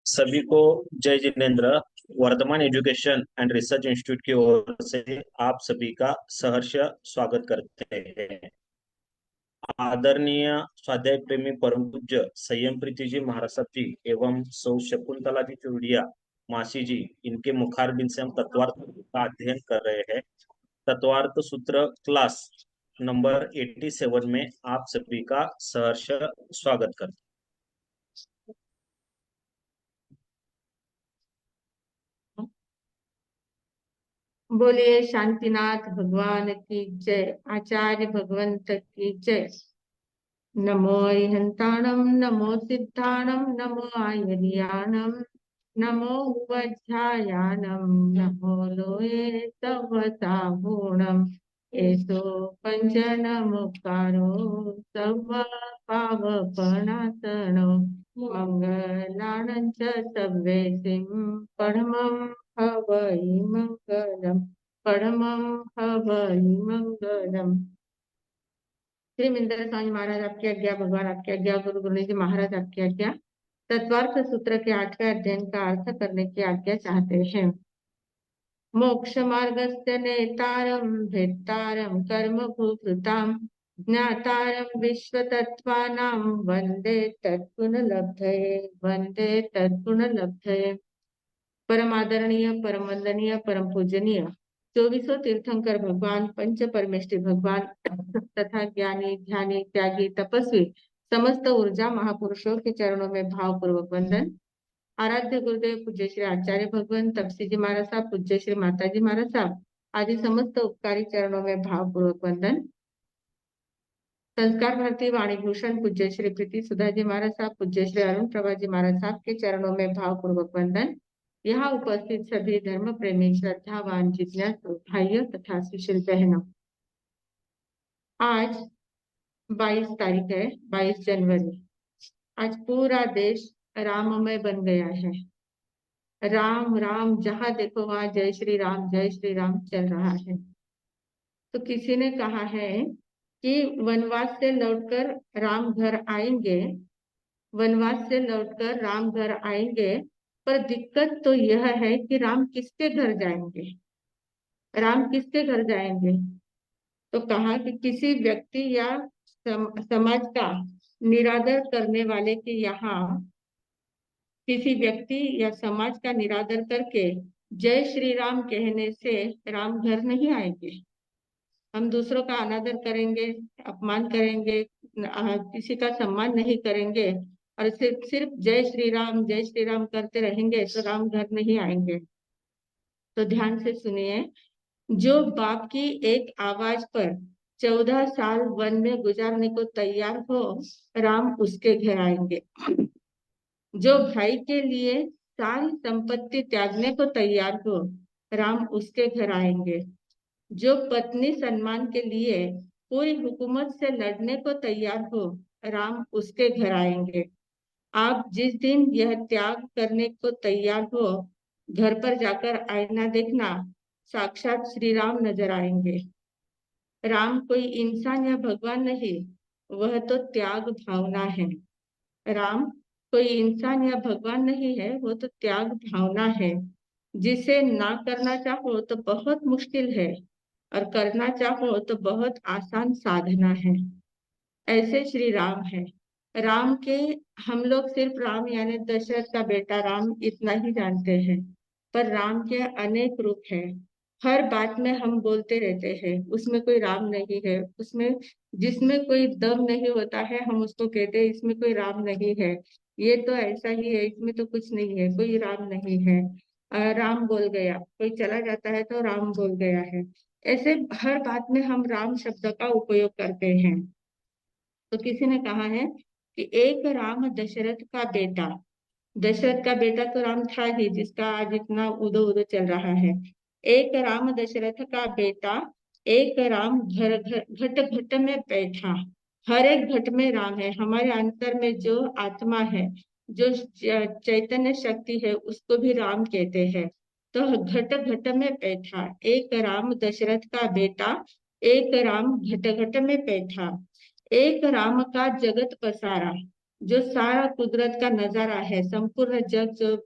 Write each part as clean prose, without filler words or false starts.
सभी को जय Jinendra. Vardhaman education and research institute की ओर से आप सभी का सहर्ष स्वागत करते हैं। आदरणीय स्वाध्याय प्रेमी परम पूज्य संयम प्रीति जी महाराज साहब जी एवं सौ शकुंतला जी चूड़िया मासी जी, इनके मुखारबिंद से हम तत्वार्थ का अध्ययन कर रहे हैं। तत्वार्थ सूत्र क्लास नंबर 87 में आप सभी का सहर्ष स्वागत करते हैं। बोलिए शांतिनाथ भगवान की जय। आचार्य भगवंत की जय। नमो हंताणम, नमो सिद्धाणम, नमो आयर्याणम, नमो वज्रायाणम, नमो लोये तव सागुणम। एसो पंचन मुखारो सर्व पावपनाशनो मंगलानं च सव्येसिं परमं हवै मंगलम्। परमं हवै मंगलम्। श्री मिंदर स्वामी महाराज आपकी आज्ञा, भगवान आपकी आज्ञा, गुरु गुरु जी महाराज आपकी आज्ञा। तत्वार्थ सूत्र के 8वें अध्ययन का अर्थ करने की आज्ञा चाहते हैं। मोक्ष मार्गस्य नेतारं भेत्तारं कर्म भूभृतां ज्ञातारं विश्वतत्त्वानां वंदे तत्पुनलब्धये, वंदे तत्पुनलब्धये। परम आदरणीय, परम वंदनीय, परम पूजनीय चौबीसों तीर्थंकर भगवान, पंच परमेष्टि भगवान तथा ज्ञानी, ध्यानी, त्यागी, तपस्वी समस्त ऊर्जा महापुरुषों के चरणों में भावपूर्वक वंदन। आराध्य गुरुदेव पूज्य श्री आचार्य भगवान तपसी जी महाराज साहब, पूज्य श्री माता जी महाराज साहब आदि समस्त उपकारी चरणों में भावपूर्वक वंदन। संस्कार भारती वाणी भूषण पूज्य श्री प्रीति सुधा जी महाराज साहब, पूज्य श्री अरुण प्रभा जी महाराज साहब के चरणों में भावपूर्वक वंदन। यहाँ उपस्थित सभी धर्म प्रेमी, श्रद्धावान, जिज्ञासु भाइयों तथा सुशील बहनों, आज 22 तारीख है, 22 जनवरी। आज पूरा देश राममय बन गया है। राम राम जहां देखो वहां जय श्री राम, जय श्री राम चल रहा है। तो किसी ने कहा है कि वनवास से लौटकर राम घर आएंगे, वनवास से लौटकर राम घर आएंगे, पर दिक्कत तो यह है कि राम किसके घर जाएंगे, राम किसके घर जाएंगे। तो कहा कि किसी व्यक्ति या समाज का निरादर करने वाले के यहाँ, किसी व्यक्ति या समाज का निरादर करके जय श्री राम कहने से राम घर नहीं आएंगे। हम दूसरों का अनादर करेंगे, अपमान करेंगे, किसी का सम्मान नहीं करेंगे और सिर्फ सिर्फ जय श्री राम करते रहेंगे तो राम घर नहीं आएंगे। तो ध्यान से सुनिए, जो बाप की एक आवाज पर 14 साल वन में गुजारने को तैयार हो, राम उसके घर आएंगे। जो भाई के लिए सारी संपत्ति त्यागने को तैयार हो, राम उसके घर आएंगे। जो पत्नी सम्मान के लिए पूरी हुकूमत से लड़ने को तैयार हो, राम उसके घर आएंगे। आप जिस दिन यह त्याग करने को तैयार हो, घर पर जाकर आईना देखना, साक्षात श्री राम नजर आएंगे। राम कोई इंसान या भगवान नहीं, वह तो त्याग भावना है। राम कोई इंसान या भगवान नहीं है, वो तो त्याग भावना है, जिसे ना करना चाहो तो बहुत मुश्किल है और करना चाहो तो बहुत आसान साधना है। ऐसे श्री राम है। राम के हम लोग सिर्फ राम यानी दशरथ का बेटा राम इतना ही जानते हैं, पर राम के अनेक रूप हैं। हर बात में हम बोलते रहते हैं उसमें कोई राम नहीं है, उसमें जिसमें कोई दम नहीं होता है हम उसको कहते हैं इसमें कोई राम नहीं है, ये तो ऐसा ही है, इसमें तो कुछ नहीं है, कोई राम नहीं है। राम बोल गया, कोई चला जाता है तो राम बोल गया है। ऐसे हर बात में हम राम शब्द का उपयोग करते हैं। तो किसी ने कहा है कि एक राम दशरथ का बेटा, दशरथ का बेटा तो राम था ही, जिसका आज इतना उदो उदो चल रहा है। एक राम दशरथ का बेटा, एक राम घर घर घट घट में बैठा। हर एक घट में राम है। हमारे अंतर में जो आत्मा है, जो चैतन्य शक्ति है, उसको भी राम कहते हैं। तो घट घट में बैठा, एक राम दशरथ का बेटा, एक राम घट घट में बैठा। एक राम का जगत पसारा, जो सारा कुदरत का नजारा है, संपूर्ण जग जो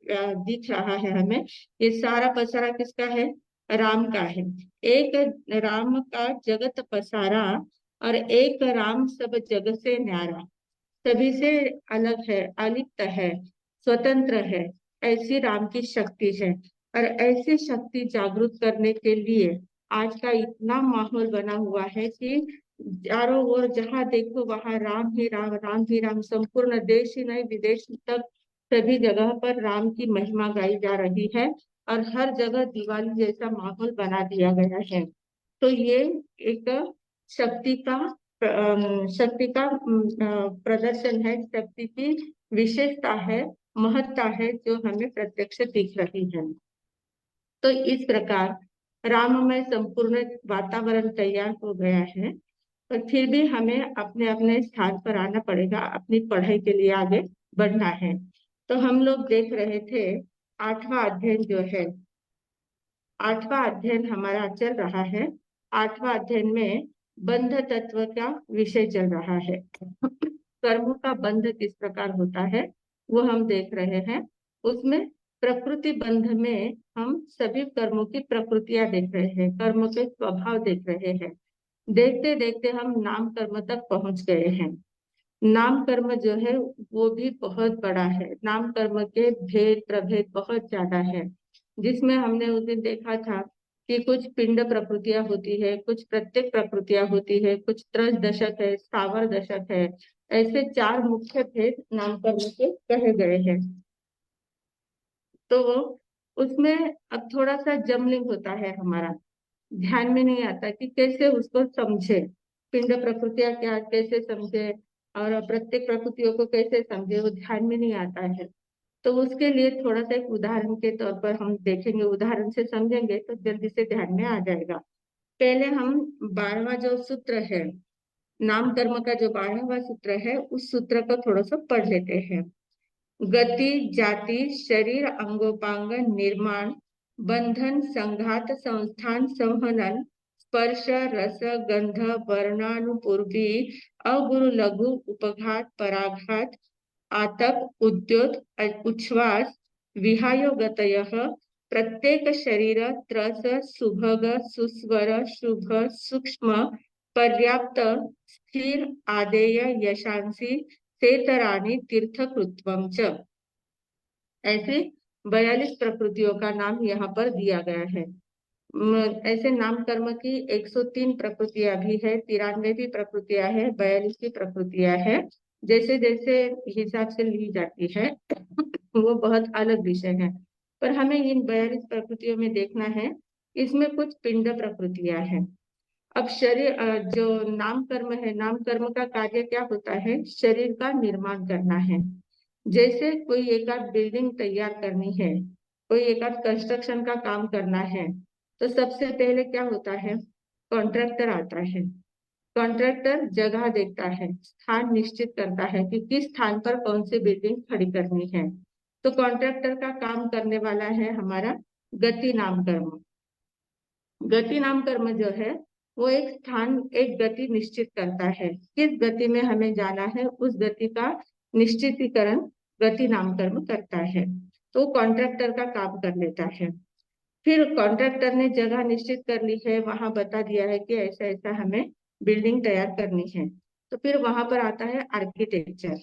दिख रहा है हमें, ये सारा पसारा किसका है? राम का है। एक राम का जगत पसारा, और एक राम सब जग से न्यारा, सभी से अलग है, अलिप्त है, स्वतंत्र है। ऐसी राम की शक्ति है। और ऐसी शक्ति जागृत करने के लिए आज का इतना माहौल बना हुआ है कि चारों ओर जहाँ देखो वहाँ राम ही राम, राम ही राम। संपूर्ण देश ही नहीं, विदेश तक सभी जगह पर राम की महिमा गाई जा रही है। और हर जगह दिवाली जैसा माहौल बना दिया गया है। तो ये एक शक्ति का प्रदर्शन है, शक्ति की विशेषता है, महत्ता है, जो हमें प्रत्यक्ष दिख रही है। तो इस प्रकार राममय संपूर्ण वातावरण तैयार हो गया है। पर फिर भी हमें अपने अपने स्थान पर आना पड़ेगा, अपनी पढ़ाई के लिए आगे बढ़ना है। तो हम लोग देख रहे थे, आठवां अध्ययन जो है, आठवां अध्ययन हमारा चल रहा है। आठवां अध्ययन में बंध तत्व का विषय चल रहा है। कर्म का बंध किस प्रकार होता है वो हम देख रहे हैं। उसमें प्रकृति बंध में हम सभी कर्मों की प्रकृतियां देख रहे हैं, कर्मों के स्वभाव देख रहे हैं। देखते देखते हम नाम कर्म तक पहुंच गए हैं। नाम कर्म जो है वो भी बहुत बड़ा है। नाम कर्म के भेद प्रभेद बहुत ज्यादा है, जिसमें हमने उस दिन देखा था कि कुछ पिंड प्रकृतियां होती है, कुछ प्रत्येक प्रकृतियां होती है, कुछ त्रस दशक है, स्थावर दशक है। ऐसे चार मुख्य भेद नाम कर्म के कहे गए हैं। तो उसमें अब थोड़ा सा जमलिंग होता है हमारा, ध्यान में नहीं आता कि कैसे उसको समझे, पिंड प्रकृतियां क्या कैसे समझे, और प्रत्येक प्रकृतियों को कैसे समझे, वो ध्यान में नहीं आता है। तो उसके लिए थोड़ा सा एक उदाहरण के तौर पर हम देखेंगे, उदाहरण से समझेंगे तो जल्दी से ध्यान में आ जाएगा। पहले हम 12वां जो सूत्र है, नाम कर्म का जो 12वां सूत्र है, उस सूत्र को थोड़ा सा पढ़ लेते हैं। गति, जाति, शरीर, अंगोपांग, निर्माण, बंधन, संघात, संस्थान, संहनन, स्पर्श, रस, गंध, वर्णानुपूर्वी, अगुरु लघु, उपघात, पराघात, आतप, उद्योत, उच्छ्वास, विहायोगतयः, प्रत्येक शरीर, त्रस, सुभग, सुस्वर, शुभ, सूक्ष्म, पर्याप्त, स्थिर, आदेय, यशांसी, सेतराणि, तीर्थकृत्वम च, ऐसे 42 प्रकृतियों का नाम यहाँ पर दिया गया है। ऐसे नाम कर्म की 103 प्रकृतियां भी है, 93 भी प्रकृतियां है, 42 भी प्रकृतियां है। जैसे जैसे हिसाब से ली जाती है वो बहुत अलग विषय है। पर हमें इन 42 प्रकृतियों में देखना है, इसमें कुछ पिंड प्रकृतियां हैं। अब शरीर जो नाम कर्म है, नाम कर्म का कार्य क्या होता है? शरीर का निर्माण करना है। जैसे कोई एक आध बिल्डिंग तैयार करनी है, कोई एक आध कंस्ट्रक्शन का काम करना है, तो सबसे पहले क्या होता है? कॉन्ट्रैक्टर आता है। कॉन्ट्रैक्टर जगह देखता है, स्थान निश्चित करता है कि किस स्थान पर कौन सी बिल्डिंग खड़ी करनी है। तो कॉन्ट्रैक्टर का काम करने वाला है हमारा गति नाम कर्म। गति नाम कर्म जो है वो एक स्थान, एक गति निश्चित करता है, किस गति में हमें जाना है, उस गति का निश्चितीकरण गति नाम कर्म करता है। तो कॉन्ट्रैक्टर का काम कर लेता है। फिर कॉन्ट्रैक्टर ने जगह निश्चित कर ली है, वहां बता दिया है कि ऐसा ऐसा हमें बिल्डिंग तैयार करनी है। तो फिर वहां पर आता है आर्किटेक्चर।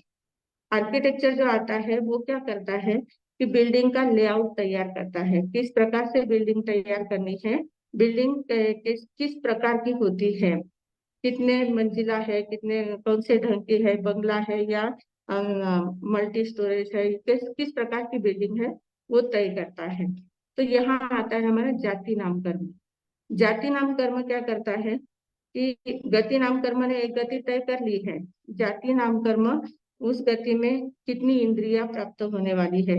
आर्किटेक्चर जो आता है वो क्या करता है कि बिल्डिंग का लेआउट तैयार करता है, किस प्रकार से बिल्डिंग तैयार करनी है, बिल्डिंग किस प्रकार की होती है, कितने मंजिला है, कितने कौन से ढंग की है, बंगला है या मल्टी स्टोरेज है, किस प्रकार की बिल्डिंग है, वो तय करता है। तो यहाँ आता है हमारा जाति नाम कर्म। जाति नाम कर्म क्या करता है कि गति नाम कर्म ने एक गति तय कर ली है, जाति नाम कर्म उस गति में कितनी इंद्रियां प्राप्त होने वाली है,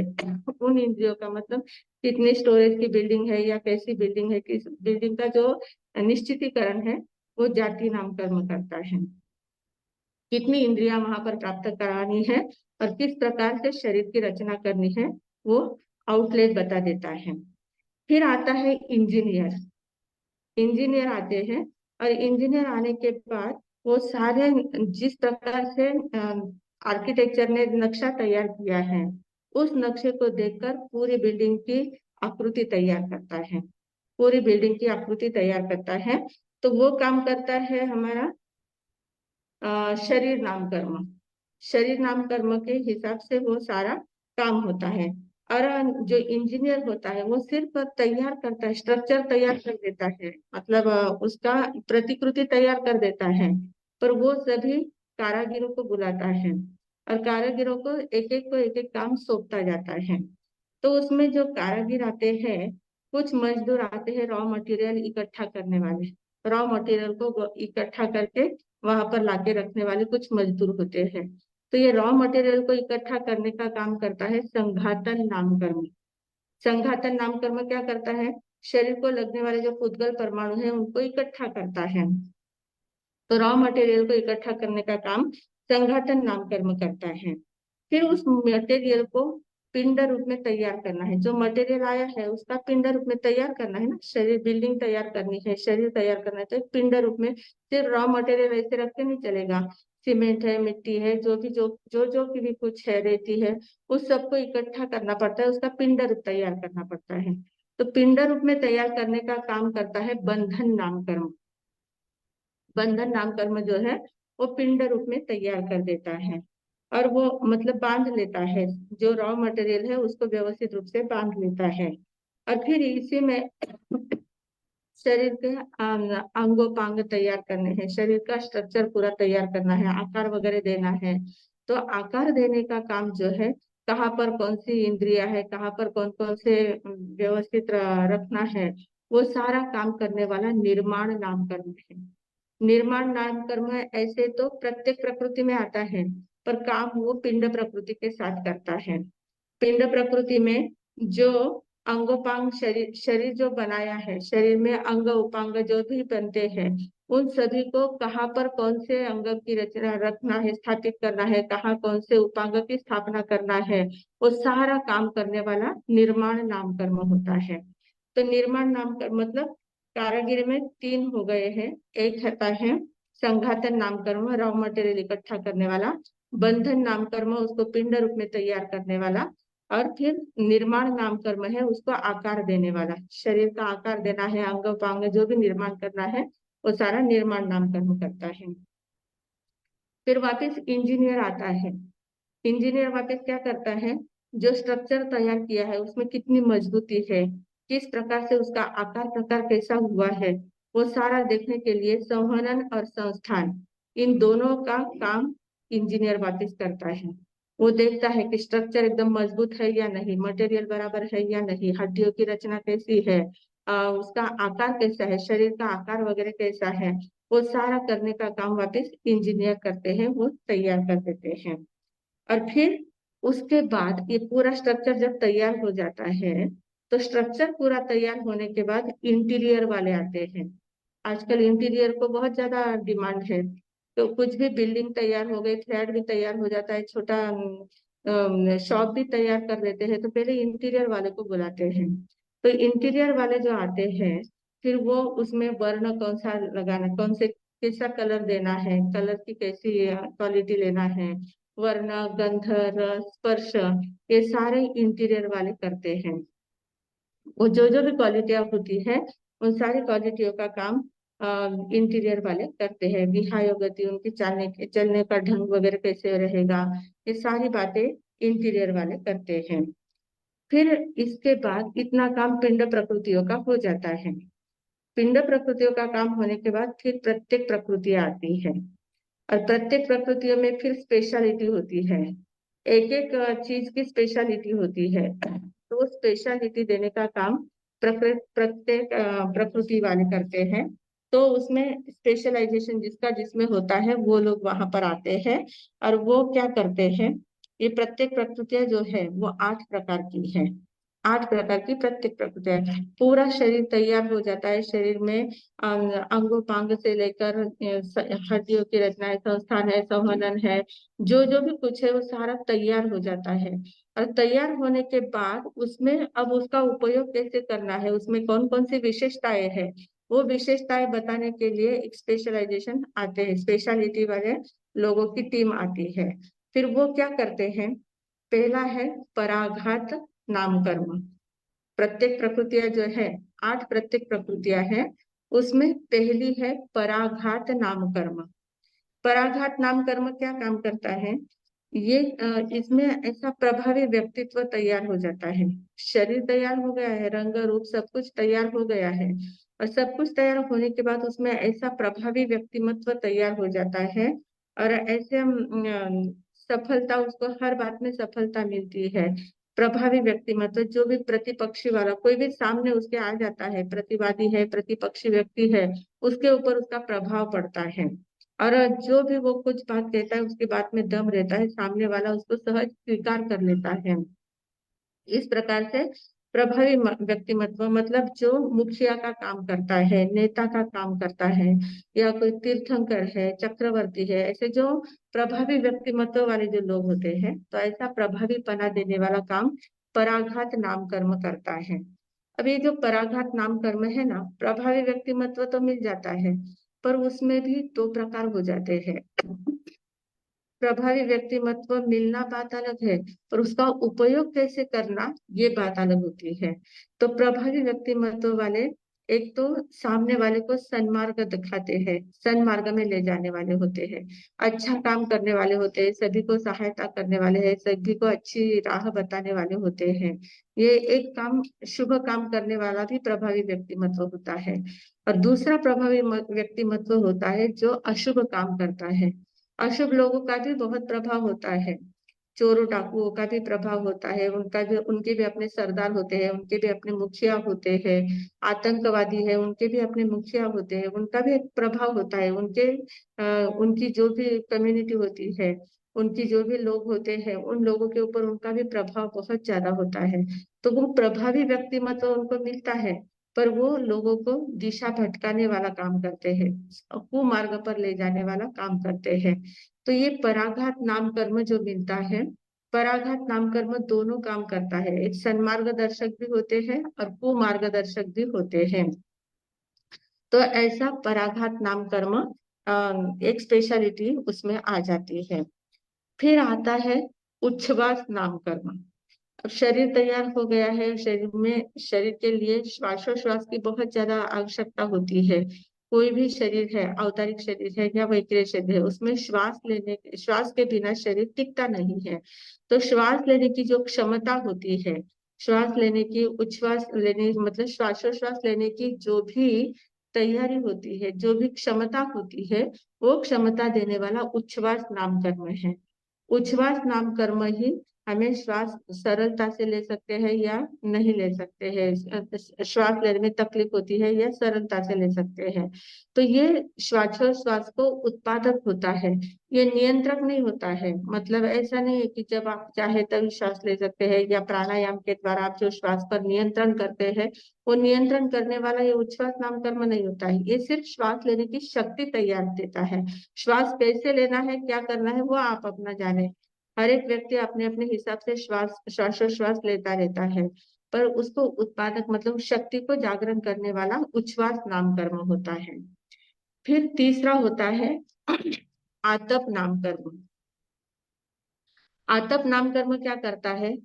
उन इंद्रियों का मतलब कितनी स्टोरेज की बिल्डिंग है या कैसी बिल्डिंग है, किस बिल्डिंग का जो निश्चितीकरण है, वो जाति नाम कर्म करता है। कितनी इंद्रियां वहां पर प्राप्त करानी है और किस प्रकार से शरीर की रचना करनी है, वो आउटलेट बता देता है। फिर आता है इंजीनियर। इंजीनियर आते हैं, और इंजीनियर आने के बाद वो सारे जिस प्रकार से आर्किटेक्चर ने नक्शा तैयार किया है, उस नक्शे को देखकर पूरी बिल्डिंग की आकृति तैयार करता है, पूरी बिल्डिंग की आकृति तैयार करता है। तो वो काम करता है हमारा शरीर नाम कर्म। शरीर नाम कर्म के हिसाब से वो सारा काम होता है। और जो इंजीनियर होता है वो सिर्फ तैयार करता है, स्ट्रक्चर तैयार कर देता है, मतलब उसका प्रतिकृति तैयार कर देता है। पर वो सभी कारागिरों को बुलाता है और कारागिरों को एक एक काम सौंपता जाता है। तो उसमें जो कारागिर आते हैं, कुछ मजदूर आते हैं रॉ मटेरियल इकट्ठा करने वाले, रॉ मटेरियल को इकट्ठा करके वहां पर लाके रखने वाले कुछ मजदूर होते हैं। तो ये रॉ मटेरियल को इकट्ठा करने का काम करता है संघातन नाम कर्म। संघातन नाम कर्म क्या करता है? शरीर को लगने वाले जो पुद्गल परमाणु है उनको इकट्ठा करता है। तो रॉ मटेरियल को इकट्ठा करने का काम संघातन नाम कर्म करता है। फिर उस मटेरियल को पिंड रूप में तैयार करना है, जो मटेरियल आया है उसका पिंड रूप में तैयार करना है ना, शरीर बिल्डिंग तैयार करनी है, शरीर तैयार करना है, तो पिंड रूप में सिर्फ रॉ मटेरियल ऐसे रख के नहीं चलेगा। सीमेंट है, मिट्टी है, जो भी जो की भी कुछ है, रेती है, उस सबको इकट्ठा करना पड़ता है, उसका पिंड रूप तैयार करना पड़ता है। तो पिंड रूप में तैयार करने का काम करता है बंधन नाम कर्म। बंधन नाम कर्म जो है वो पिंड रूप में तैयार कर देता है और वो मतलब बांध लेता है, जो रॉ मटेरियल है उसको व्यवस्थित रूप से बांध लेता है। और फिर इसी में शरीर के अंगोपांग तैयार करने हैं, शरीर का स्ट्रक्चर पूरा तैयार करना है, आकार वगैरह देना है। तो आकार देने का काम जो है, कहाँ पर कौन सी इंद्रिया है, कहाँ पर कौन कौन से व्यवस्थित रखना है, वो सारा काम करने वाला निर्माण नाम कर्म है। निर्माण नाम कर्म है, ऐसे तो प्रत्येक प्रकृति में आता है, पर काम वो पिंड प्रकृति के साथ करता है। पिंड प्रकृति में जो अंगोपांग शरीर शरीर जो बनाया है, शरीर में अंग उपांग जो भी बनते हैं, उन सभी को कहाँ पर कौन से अंग की रचना रखना है, स्थापित करना है, कहाँ कौन से उपांग की स्थापना करना है, वो सारा काम करने वाला निर्माण नाम कर्म होता है। तो निर्माण नाम कर्म मतलब कारागिरी में तीन हो गए हैं। एक होता है संघातन नाम कर्म, रॉ मटेरियल इकट्ठा करने वाला। बंधन नाम कर्म, उसको पिंड रूप में तैयार करने वाला। और फिर निर्माण नाम कर्म है, उसको आकार देने वाला, शरीर का आकार देना है, अंग पांग जो भी निर्माण करना है, वो सारा निर्माण नाम कर्म करता है। फिर वापस इंजीनियर आता है। इंजीनियर वापस क्या करता है? जो स्ट्रक्चर तैयार किया है उसमें कितनी मजबूती है, किस प्रकार से उसका आकार प्रकार कैसा हुआ है, वो सारा देखने के लिए संहनन और संस्थान, इन दोनों का काम इंजीनियर वापस करता है। वो देखता है कि स्ट्रक्चर एकदम मजबूत है या नहीं, मटेरियल बराबर है या नहीं, हड्डियों की रचना कैसी है, उसका आकार कैसा है, शरीर का आकार वगैरह कैसा है, वो सारा करने का काम वापस इंजीनियर करते हैं, वो तैयार कर देते हैं। और फिर उसके बाद ये पूरा स्ट्रक्चर जब तैयार हो जाता है, तो स्ट्रक्चर पूरा तैयार होने के बाद इंटीरियर वाले आते हैं। आजकल इंटीरियर को बहुत ज्यादा डिमांड है, तो कुछ भी बिल्डिंग तैयार हो गई, फ्लैट भी तैयार हो जाता है, छोटा शॉप भी तैयार कर देते हैं, तो पहले इंटीरियर वाले को बुलाते हैं। तो इंटीरियर वाले जो आते हैं, फिर वो उसमें वर्ण कौन सा लगाना, कौन से कैसा कलर देना है, कलर की कैसी क्वालिटी लेना है, वर्ण गंध रस स्पर्श, ये सारे इंटीरियर वाले करते हैं। वो जो भी क्वालिटियां होती है, उन सारी क्वालिटियों का काम इंटीरियर वाले करते हैं। विहाय गति, उनकी चलने का ढंग वगैरह कैसे रहेगा, ये सारी बातें इंटीरियर वाले करते हैं। फिर इसके बाद इतना काम पिंड प्रकृतियों का हो जाता है। पिंड प्रकृतियों का काम होने के बाद फिर प्रत्येक प्रकृतियां आती है, और प्रत्येक प्रकृतियों में फिर स्पेशलिटी होती है, एक एक चीज की स्पेशलिटी होती है। तो वो स्पेशलिटी देने का काम प्रत्येक प्रकृति वाले करते हैं। तो उसमें स्पेशलाइजेशन जिसका जिसमें होता है, वो लोग वहां पर आते हैं और वो क्या करते हैं, ये प्रत्येक प्रकृतियां जो है वो 8 प्रकार की है। 8 प्रकार की प्रत्येक प्रकृतियां, पूरा शरीर तैयार हो जाता है, शरीर में अंगोपांग से लेकर हड्डियों की रचना है, संस्थान है, संवहन है, जो भी कुछ है वो सारा तैयार हो जाता है। और तैयार होने के बाद उसमें अब उसका उपयोग कैसे करना है, उसमें कौन कौन सी विशेषताएं हैं, वो विशेषताएं बताने के लिए एक स्पेशलाइजेशन आते हैं, स्पेशलिटी वाले लोगों की टीम आती है। फिर वो क्या करते हैं, पहला है पराघात नाम कर्म। प्रत्येक प्रकृतियां जो है, 8 प्रत्येक प्रकृतियां हैं, उसमें पहली है पराघात नाम कर्म। पराघात नाम कर्म क्या काम करता है, ये इसमें ऐसा प्रभावी व्यक्तित्व तैयार हो जाता है। शरीर तैयार हो गया है, रंग रूप सब कुछ तैयार हो गया है, और सब कुछ तैयार होने के बाद उसमें ऐसा प्रभावी व्यक्तिमत्व तैयार हो जाता है, और ऐसे सफलता, उसको हर बात में सफलता मिलती है। प्रभावी व्यक्तिमत्व, जो भी प्रतिपक्षी वाला कोई भी सामने उसके आ जाता है, प्रतिवादी है, प्रतिपक्षी व्यक्ति है, उसके ऊपर उसका प्रभाव पड़ता है। और जो भी वो कुछ बात कहता है उसकी बात में दम रहता है, सामने वाला उसको सहज स्वीकार कर लेता है। इस प्रकार से प्रभावी व्यक्तिमत्व मतलब जो मुखिया का काम करता है, नेता का काम करता है, या कोई तीर्थंकर है, चक्रवर्ती है, ऐसे जो प्रभावी व्यक्तिमत्व वाले जो लोग होते हैं, तो ऐसा प्रभावी पना देने वाला काम पराघात नाम कर्म करता है। अब ये जो पराघात नाम कर्म है ना, प्रभावी व्यक्तिमत्व तो मिल जाता है, पर उसमें भी 2 प्रकार हो जाते हैं। प्रभावी व्यक्तिमत्व मिलना बात अलग है, पर उसका उपयोग कैसे करना ये बात अलग होती है। तो प्रभावी व्यक्तिमत्व वाले एक तो सामने वाले को सन्मार्ग दिखाते हैं, सन्मार्ग में ले जाने वाले होते हैं, अच्छा काम करने वाले होते हैं, सभी को सहायता करने वाले हैं, सभी को अच्छी राह बताने वाले होते हैं। ये एक काम, शुभ काम करने वाला भी प्रभावी व्यक्तिमत्व होता है। और दूसरा प्रभावी व्यक्तिमत्व होता है जो अशुभ काम करता है। अशुभ लोगों का भी बहुत प्रभाव होता है, चोरों डाकुओं का भी प्रभाव होता है, उनका भी, उनके भी अपने सरदार होते हैं, उनके भी अपने मुखिया होते हैं। आतंकवादी है, उनके भी अपने मुखिया होते हैं, उनका भी एक प्रभाव होता है, उनकी जो भी कम्युनिटी होती है, उनकी जो भी लोग होते हैं, उन लोगों के ऊपर उनका भी प्रभाव बहुत ज्यादा होता है। तो वो प्रभावी व्यक्तिमत्व उनको मिलता है, पर वो लोगों को दिशा भटकाने वाला काम करते हैं, कुमार्ग पर ले जाने वाला काम करते हैं। तो ये पराघात नाम कर्म जो मिलता है, पराघात नाम कर्म दोनों काम करता है, एक सन्मार्गदर्शक भी होते हैं और कुमार्गदर्शक भी होते हैं। तो ऐसा पराघात नाम कर्म एक स्पेशलिटी उसमें आ जाती है। फिर आता है उच्छ्वास नाम कर्म। अब शरीर तैयार हो गया है, शरीर के लिए श्वासोश्वास की बहुत ज्यादा आवश्यकता होती है। कोई भी शरीर है, अवतारिक शरीर है या वैक्रिय शरीर है, उसमें श्वास के बिना शरीर टिकता नहीं है। तो श्वास लेने की जो क्षमता होती है, श्वास लेने की, उच्छ्वास लेने मतलब श्वासोश्वास लेने की जो भी तैयारी होती है, जो भी क्षमता होती है, वो क्षमता देने वाला उच्छ्वास नाम कर्म है। उच्छ्वास नाम कर्म ही हमें श्वास सरलता से ले सकते हैं या नहीं ले सकते हैं, श्वास लेने में तकलीफ होती है या सरलता से ले सकते हैं। तो ये श्वासोच्छ्वास को उत्पादक होता है, ये नियंत्रक नहीं होता है। मतलब ऐसा नहीं है कि जब आप चाहे तभी श्वास ले सकते हैं, या प्राणायाम के द्वारा आप जो श्वास पर नियंत्रण करते हैं, वो नियंत्रण करने वाला ये उच्छ्वास नाम कर्म नहीं होता है। ये सिर्फ श्वास लेने की शक्ति तैयार देता है। श्वास कैसे लेना है, क्या करना है, वो आप अपना जाने। हर एक व्यक्ति अपने अपने हिसाब से श्वासोच्छ्वास लेता रहता है, पर उसको उत्पादक मतलब शक्ति को जागरण करने वाला उच्छ्वास नाम कर्म होता है। फिर तीसरा होता है आतप नाम कर्म। आतप नाम कर्म क्या करता है,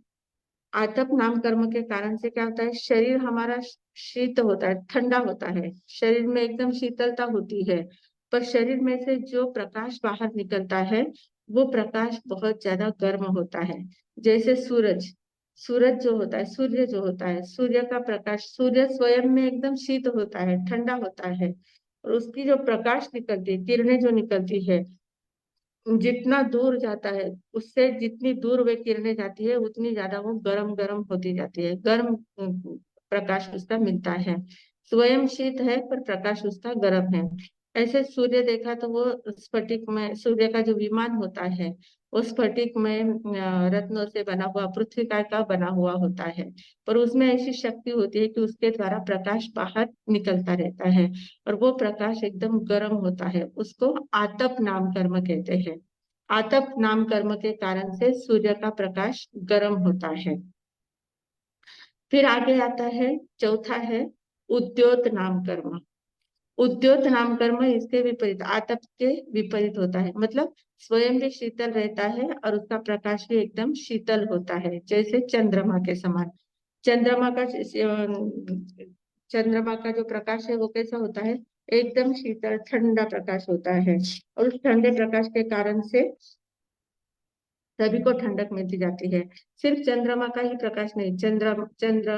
आतप नाम कर्म के कारण से क्या होता है, शरीर हमारा शीत होता है, ठंडा होता है, शरीर में एकदम शीतलता होती है, पर शरीर में से जो प्रकाश बाहर निकलता है, वो प्रकाश बहुत ज्यादा गर्म होता है। जैसे सूरज, सूरज जो होता है, सूर्य जो होता है, सूर्य का प्रकाश, सूर्य स्वयं में एकदम शीत होता है, ठंडा होता है, और उसकी जो प्रकाश निकलती है, किरणें जो निकलती है, जितना दूर जाता है, उससे जितनी दूर वे किरणें जाती है, उतनी ज्यादा वो गरम गरम होती जाती है, गर्म प्रकाश उसका मिलता है। स्वयं शीत है पर प्रकाश उसका गर्म है। ऐसे सूर्य देखा तो वो स्फटिक में, सूर्य का जो विमान होता है, वो स्फटिक में रत्नों से बना हुआ, पृथ्वी का बना हुआ होता है, पर उसमें ऐसी शक्ति होती है कि उसके द्वारा प्रकाश बाहर निकलता रहता है, और वो प्रकाश एकदम गर्म होता है। उसको आतप नाम कर्म कहते हैं। आतप नाम कर्म के कारण से सूर्य का प्रकाश गर्म होता है। फिर आगे आता है, चौथा है उद्योत नाम कर्म। उद्योत नाम कर्म इसके विपरीत, आतप के विपरीत होता है, मतलब स्वयं भी शीतल रहता है और उसका प्रकाश भी एकदम शीतल होता है, जैसे चंद्रमा के समान। चंद्रमा का चंद्रमा का जो प्रकाश है वो कैसा होता है, एकदम शीतल ठंडा प्रकाश होता है, और उस ठंडे प्रकाश के कारण से सभी को ठंडक मिलती जाती है। सिर्फ चंद्रमा का ही प्रकाश नहीं, चंद्र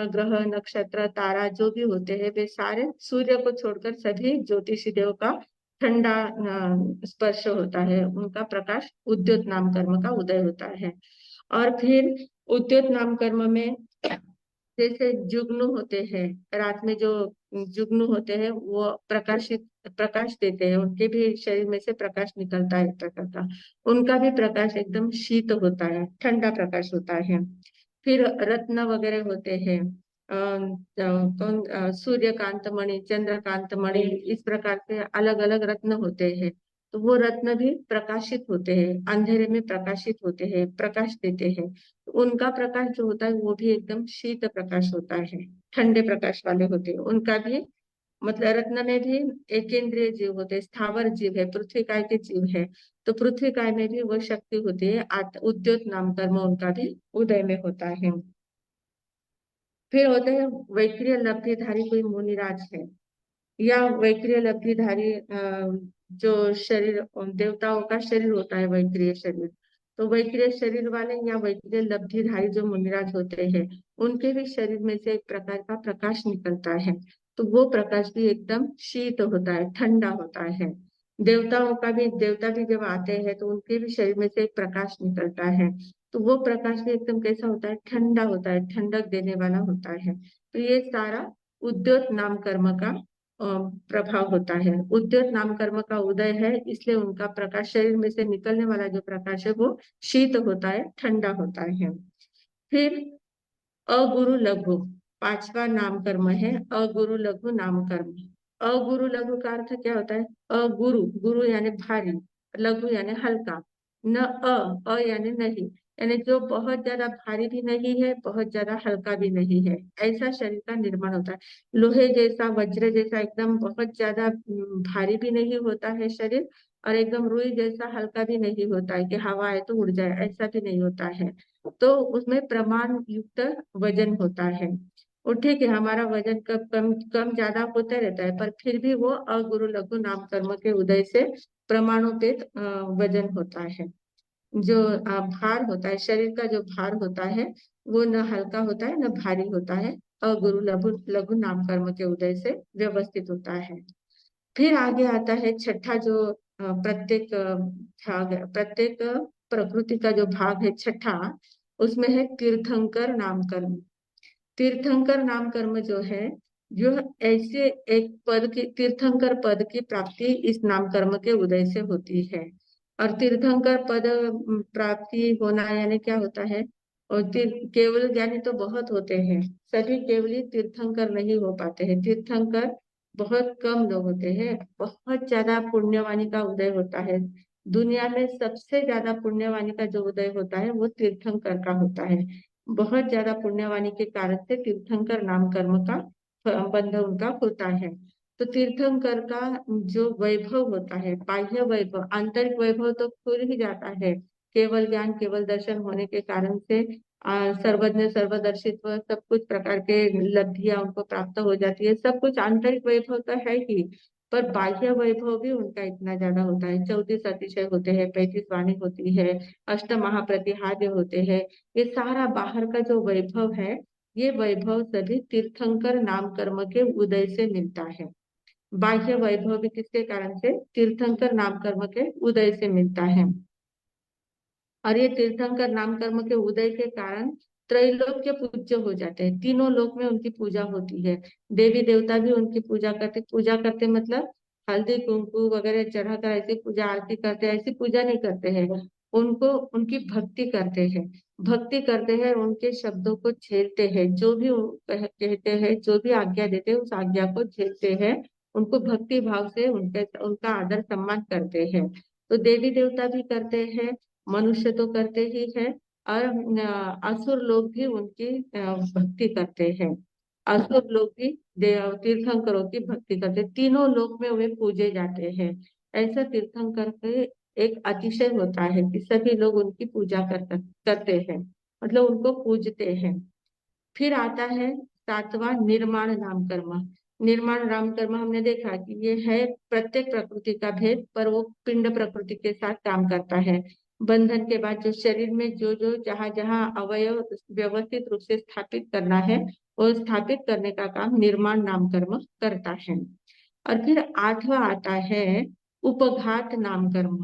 ग्रह नक्षत्र तारा जो भी होते हैं वे सारे सूर्य को छोड़कर सभी ज्योतिषी देव का ठंडा स्पर्श होता है, उनका प्रकाश उद्योत नाम कर्म का उदय होता है। और फिर उद्योत नाम कर्म में जैसे जुगनू होते हैं, रात में जो जुगनू होते हैं वो प्रकाश देते हैं, उनके भी शरीर में से प्रकाश निकलता है एक प्रकार का, उनका भी प्रकाश एकदम शीत होता है, ठंडा प्रकाश होता है। फिर रत्न वगैरह होते हैं, सूर्यकांत मणि, चंद्रकांत मणि, इस प्रकार से अलग अलग रत्न होते हैं। तो वो रत्न भी प्रकाशित होते हैं, अंधेरे में प्रकाशित होते हैं, प्रकाश देते हैं। तो उनका प्रकाश जो होता है वो भी एकदम शीत प्रकाश होता है, ठंडे प्रकाश वाले होते हैं। उनका भी मतलब रत्न में भी एक इंद्रिय जीव होते हैं, स्थावर जीव है, पृथ्वी काय के जीव है, तो पृथ्वी काय में भी वो शक्ति होती है, उद्योत नाम कर्म उनका भी उदय में होता है। फिर होते हैं वैक्रिय लब्धिधारी, कोई मुनिराज है या वैक्रिय लब्धिधारी, जो शरीर देवताओं का शरीर होता है वैक्रिय शरीर, तो वैक्रिय शरीर वाले या वैक्रिय लब्धिधारी जो मुनिराज होते हैं उनके भी शरीर में से एक प्रकार का प्रकाश निकलता है, तो वो प्रकाश भी एकदम शीत होता है, ठंडा होता है। देवताओं का भी, देवता भी जब आते हैं तो उनके भी शरीर में से एक प्रकाश निकलता है, तो वो प्रकाश भी एकदम कैसा होता है, ठंडा होता है, ठंडक देने वाला होता है। तो ये सारा उद्योत नाम कर्म का प्रभाव होता है। उद्योत नाम कर्म का उदय है, इसलिए उनका प्रकाश, शरीर में से निकलने वाला जो प्रकाश है वो शीत होता है, ठंडा होता है। फिर अगुरु लघु, पांचवा नाम कर्म है अगुरु लघु नाम कर्म। अगुरु लघु का अर्थ क्या होता है, अगुरु, गुरु यानी भारी, लघु यानी हल्का, न अ यानी नहीं, यानी जो बहुत ज्यादा भारी भी नहीं है, बहुत ज्यादा हल्का भी नहीं है, ऐसा शरीर का निर्माण होता है। लोहे जैसा, वज्र जैसा एकदम बहुत ज्यादा भारी भी नहीं होता है शरीर, और एकदम रुई जैसा हल्का भी नहीं होता है कि हवा आए तो उड़ जाए, ऐसा भी नहीं होता है। तो उसमें प्रमाण युक्त वजन होता है। और ठीक है, हमारा वजन कम कम ज्यादा होता रहता है, पर फिर भी वो अगुरु लघु नाम कर्म के उदय से प्रमाणोपेत वजन होता है। जो भार होता है, शरीर का जो भार होता है वो न हल्का होता है न भारी होता है, अगुरु लघु लघु नाम कर्म के उदय से व्यवस्थित होता है। फिर आगे आता है छठा जो प्रत्येक भाग है, प्रत्येक प्रकृति का जो भाग है छठा, उसमें है तीर्थंकर नाम कर्म। तीर्थंकर नाम कर्म जो है, जो ऐसे एक पद की, तीर्थंकर पद की प्राप्ति इस नाम कर्म के उदय से होती है। और तीर्थंकर पद प्राप्ति होना यानी क्या होता है, और केवल ज्ञानी तो बहुत होते हैं, सभी केवली तीर्थंकर नहीं हो पाते हैं, तीर्थंकर बहुत कम लोग होते हैं। बहुत ज्यादा पुण्यवानी का उदय होता है, दुनिया में सबसे ज्यादा पुण्यवानी का जो उदय होता है वो तीर्थंकर का होता है। बहुत ज्यादा पुण्यवानी के कारण से तीर्थंकर नाम कर्म का बंध उनका होता है। तो तीर्थंकर का जो वैभव होता है, बाह्य वैभव, आंतरिक वैभव तो खुल ही जाता है, केवल ज्ञान केवल दर्शन होने के कारण से सर्वज्ञ सर्वदर्शित्व सब कुछ प्रकार के लब्धियां उनको प्राप्त हो जाती है, सब कुछ आंतरिक वैभव तो है ही, पर बाह्य वैभव भी उनका इतना ज्यादा होता है, 34 अतिशय होते हैं, 35 वाणी होती है, अष्ट महाप्रतिहार्य होते हैं, ये सारा बाहर का जो वैभव है, ये वैभव सभी तीर्थंकर नाम कर्म के उदय से मिलता है। बाह्य वैभव भी किसके कारण से, तीर्थंकर नाम कर्म के उदय से मिलता है। और ये तीर्थंकर नाम कर्म के उदय के कारण त्रैलोक्य पूज्य हो जाते हैं, तीनों लोक में उनकी पूजा होती है। देवी देवता भी उनकी पूजा करते मतलब हल्दी कुंकू वगैरह चढ़ाकर ऐसी पूजा आरती करते हैं, ऐसी पूजा नहीं करते हैं, उनको उनकी भक्ति करते हैं, भक्ति करते हैं, उनके शब्दों को झेलते हैं, जो भी वो कहते हैं, जो भी आज्ञा देते हैं उस आज्ञा को झेलते हैं, उनको भक्ति भाव से उनके उनका आदर सम्मान करते हैं। तो देवी देवता भी करते हैं, मनुष्य तो करते ही है, और असुर लोग भी उनकी भक्ति करते हैं। असुर लोग भी देव तीर्थंकरों की भक्ति करते, तीनों लोक में वे पूजे जाते हैं। ऐसा तीर्थंकर के एक अतिशय होता है कि सभी लोग उनकी पूजा करते हैं, मतलब उनको पूजते हैं। फिर आता है सातवां निर्माण नाम कर्म। निर्माण नाम कर्म हमने देखा कि ये है प्रत्येक प्रकृति का भेद, पर वो पिंड प्रकृति के साथ काम करता है। बंधन के बाद जो शरीर में जो जो जहाँ जहाँ अवयव व्यवस्थित रूप से स्थापित करना है, वो स्थापित करने का काम निर्माण नाम कर्म करता है। और फिर आठवां आता है उपघात नाम कर्म।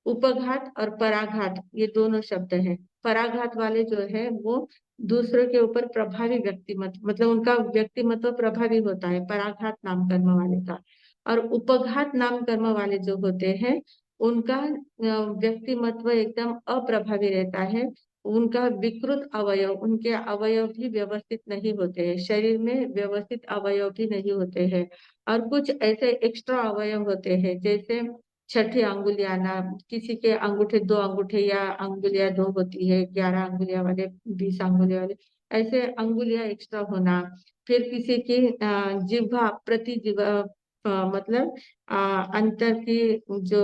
उपघात और पराघात ये दोनों शब्द है। पराघात वाले जो है वो दूसरों के ऊपर प्रभावी व्यक्तिमत्व, मतलब उनका व्यक्तिमत्व प्रभावी होता है पराघात नाम कर्म वाले का। और उपघात नाम कर्म वाले जो होते हैं उनका व्यक्तिमत्व एकदम अप्रभावी रहता है। उनका विकृत अवयव, उनके अवयव भी व्यवस्थित नहीं होते हैं, शरीर में व्यवस्थित अवयव भी नहीं होते हैं। और कुछ ऐसे एक्स्ट्रा अवयव होते हैं, जैसे छठी अंगुलियां ना, किसी के अंगूठे 2 अंगूठे या अंगुलियां 2 होती है, 11 अंगुलियां वाले, 20 अंगुलियां वाले, ऐसे अंगुलियां एक्स्ट्रा होना। फिर किसी की जिह्वा प्रति जिह्वा, मतलब अंतर की जो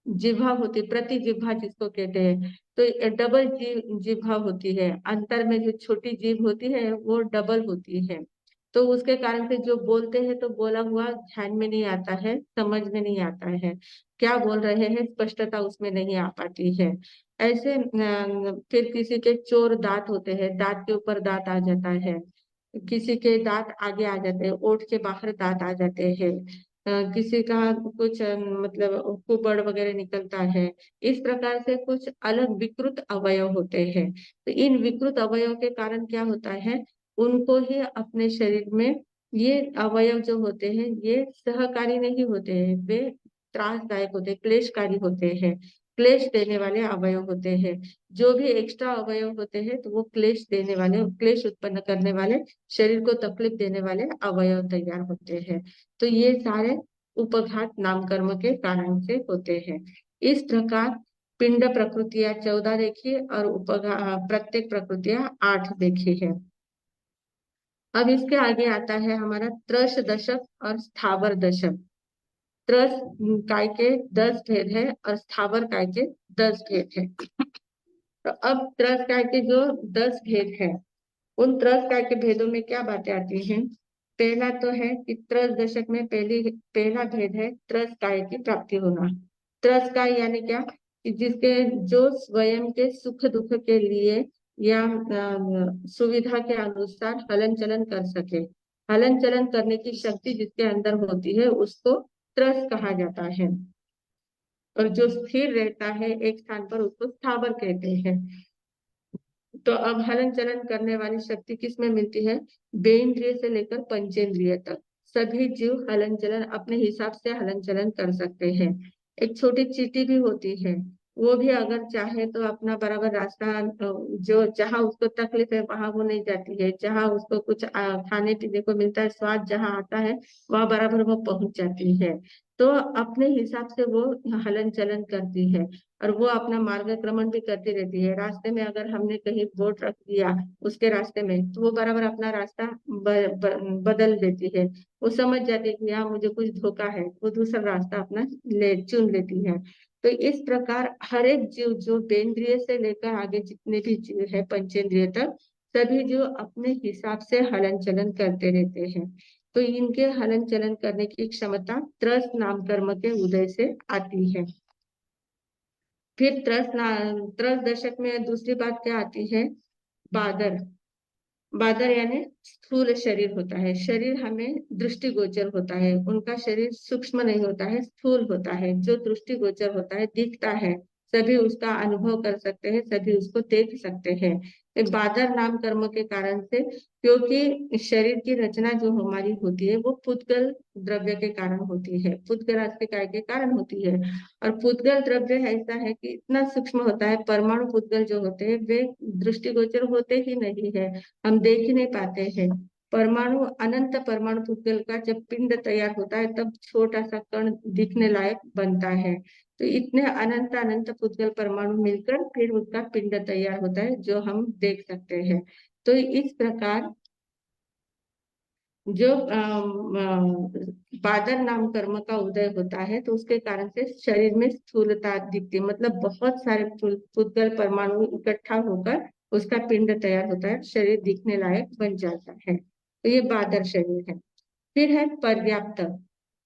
जिह्वा होती, प्रति जिह्वा जिसको कहते हैं, तो डबल जिह्वा होती है। अंतर में जो छोटी जीभ होती है वो डबल होती है। तो उसके कारण से जो बोलते हैं तो बोला हुआ ध्यान में नहीं आता है, समझ में नहीं आता है, क्या बोल रहे हैं स्पष्टता उसमें नहीं आ पाती है। ऐसे फिर किसी के चोर दांत होते हैं, दांत के ऊपर दांत आ जाता है, किसी के दांत आगे आ जाते हैं, ओठ के बाहर दांत आ जाते हैं, किसी का कुछ मतलब कुबड़ वगैरह निकलता है। इस प्रकार से कुछ अलग विकृत अवयव होते हैं। तो इन विकृत अवयव के कारण क्या होता है, उनको ही अपने शरीर में ये अवयव जो होते हैं ये सहकारी नहीं होते हैं, वे त्रासदायक होते हैं, क्लेशकारी होते हैं, क्लेश देने वाले अवयव होते हैं। जो भी एक्स्ट्रा अवयव होते हैं तो वो क्लेश देने वाले, क्लेश उत्पन्न करने वाले, शरीर को तकलीफ देने वाले अवयव तैयार होते हैं। तो ये सारे उपघात नाम कर्म के कारण से होते हैं। इस प्रकार पिंड प्रकृतियां 14 देखी और उपघा प्रत्येक प्रकृतियां 8 देखी है। अब इसके आगे आता है हमारा त्रस दशक और स्थावर दशक। त्रस काय के 10 भेद है और स्थावर काय के 10 भेद है। तो अब त्रस काय के जो 10 भेद है, उन त्रस काय के भेदों में क्या बातें आती हैं। पहला तो है कि त्रस दशक में पहला भेद है त्रस काय की प्राप्ति होना। त्रस काय यानी क्या, कि जिसके जो स्वयं के सुख दुख के लिए या सुविधा के अनुसार हलन चलन कर सके, हलन चलन करने की शक्ति जिसके अंदर होती है उसको त्रस कहा जाता है। और जो स्थिर रहता है एक स्थान पर उसको स्थावर कहते हैं। तो अब हलन चलन करने वाली शक्ति किस में मिलती है, बेंद्रिय से लेकर पंचेंद्रिय तक सभी जीव हलन चलन अपने हिसाब से हलन चलन कर सकते हैं। एक छोटी चींटी भी होती है, वो भी अगर चाहे तो अपना बराबर रास्ता, जो जहाँ उसको तकलीफ है वहां वो नहीं जाती है, जहाँ उसको कुछ खाने पीने को मिलता है, स्वाद जहाँ आता है वहां बराबर वो पहुंच जाती है। तो अपने हिसाब से वो हलन चलन करती है और वो अपना मार्गक्रमण भी करती रहती है। रास्ते में अगर हमने कहीं बोर्ड रख दिया उसके रास्ते में, तो वो बराबर अपना रास्ता बदल देती है। वो समझ जाती है कि यहाँ मुझे कुछ धोखा है, वो दूसरा रास्ता अपना चुन लेती है। तो इस प्रकार हर एक जीव जो बेंद्रिय से लेकर आगे जितने भी जीव है पंचेंद्रिय तक, सभी जीव अपने हिसाब से हलन चलन करते रहते हैं। तो इनके हलन चलन करने की क्षमता त्रस नाम कर्म के उदय से आती है। फिर त्रस दशक में दूसरी बात क्या आती है, बादर। बादर यानी स्थूल शरीर होता है, शरीर हमें दृष्टिगोचर होता है, उनका शरीर सूक्ष्म नहीं होता है, स्थूल होता है, जो दृष्टिगोचर होता है, दिखता है, सभी उसका अनुभव कर सकते हैं, सभी उसको देख सकते हैं। ये बादर नाम कर्म के कारण से, क्योंकि शरीर की रचना जो हमारी होती है वो पुद्गल द्रव्य के कारण होती है, पुद्गल के काय के कारण होती है। और पुद्गल द्रव्य ऐसा है कि इतना सूक्ष्म होता है, परमाणु पुद्गल जो होते हैं वे दृष्टिगोचर होते ही नहीं है, हम देख ही नहीं पाते हैं। परमाणु, अनंत परमाणु पुद्गल का जब पिंड तैयार होता है तब छोटा सा कण दिखने लायक बनता है। तो इतने अनंत अनंत पुद्गल परमाणु मिलकर फिर उसका पिंड तैयार होता है जो हम देख सकते हैं। तो इस प्रकार जो बादर नाम कर्म का उदय होता है तो उसके कारण से शरीर में स्थूलता दिखती है, मतलब बहुत सारे पुद्गल परमाणु इकट्ठा होकर उसका पिंड तैयार होता है, शरीर दिखने लायक बन जाता है। तो ये बादर शरीर है। फिर है पर्याप्त।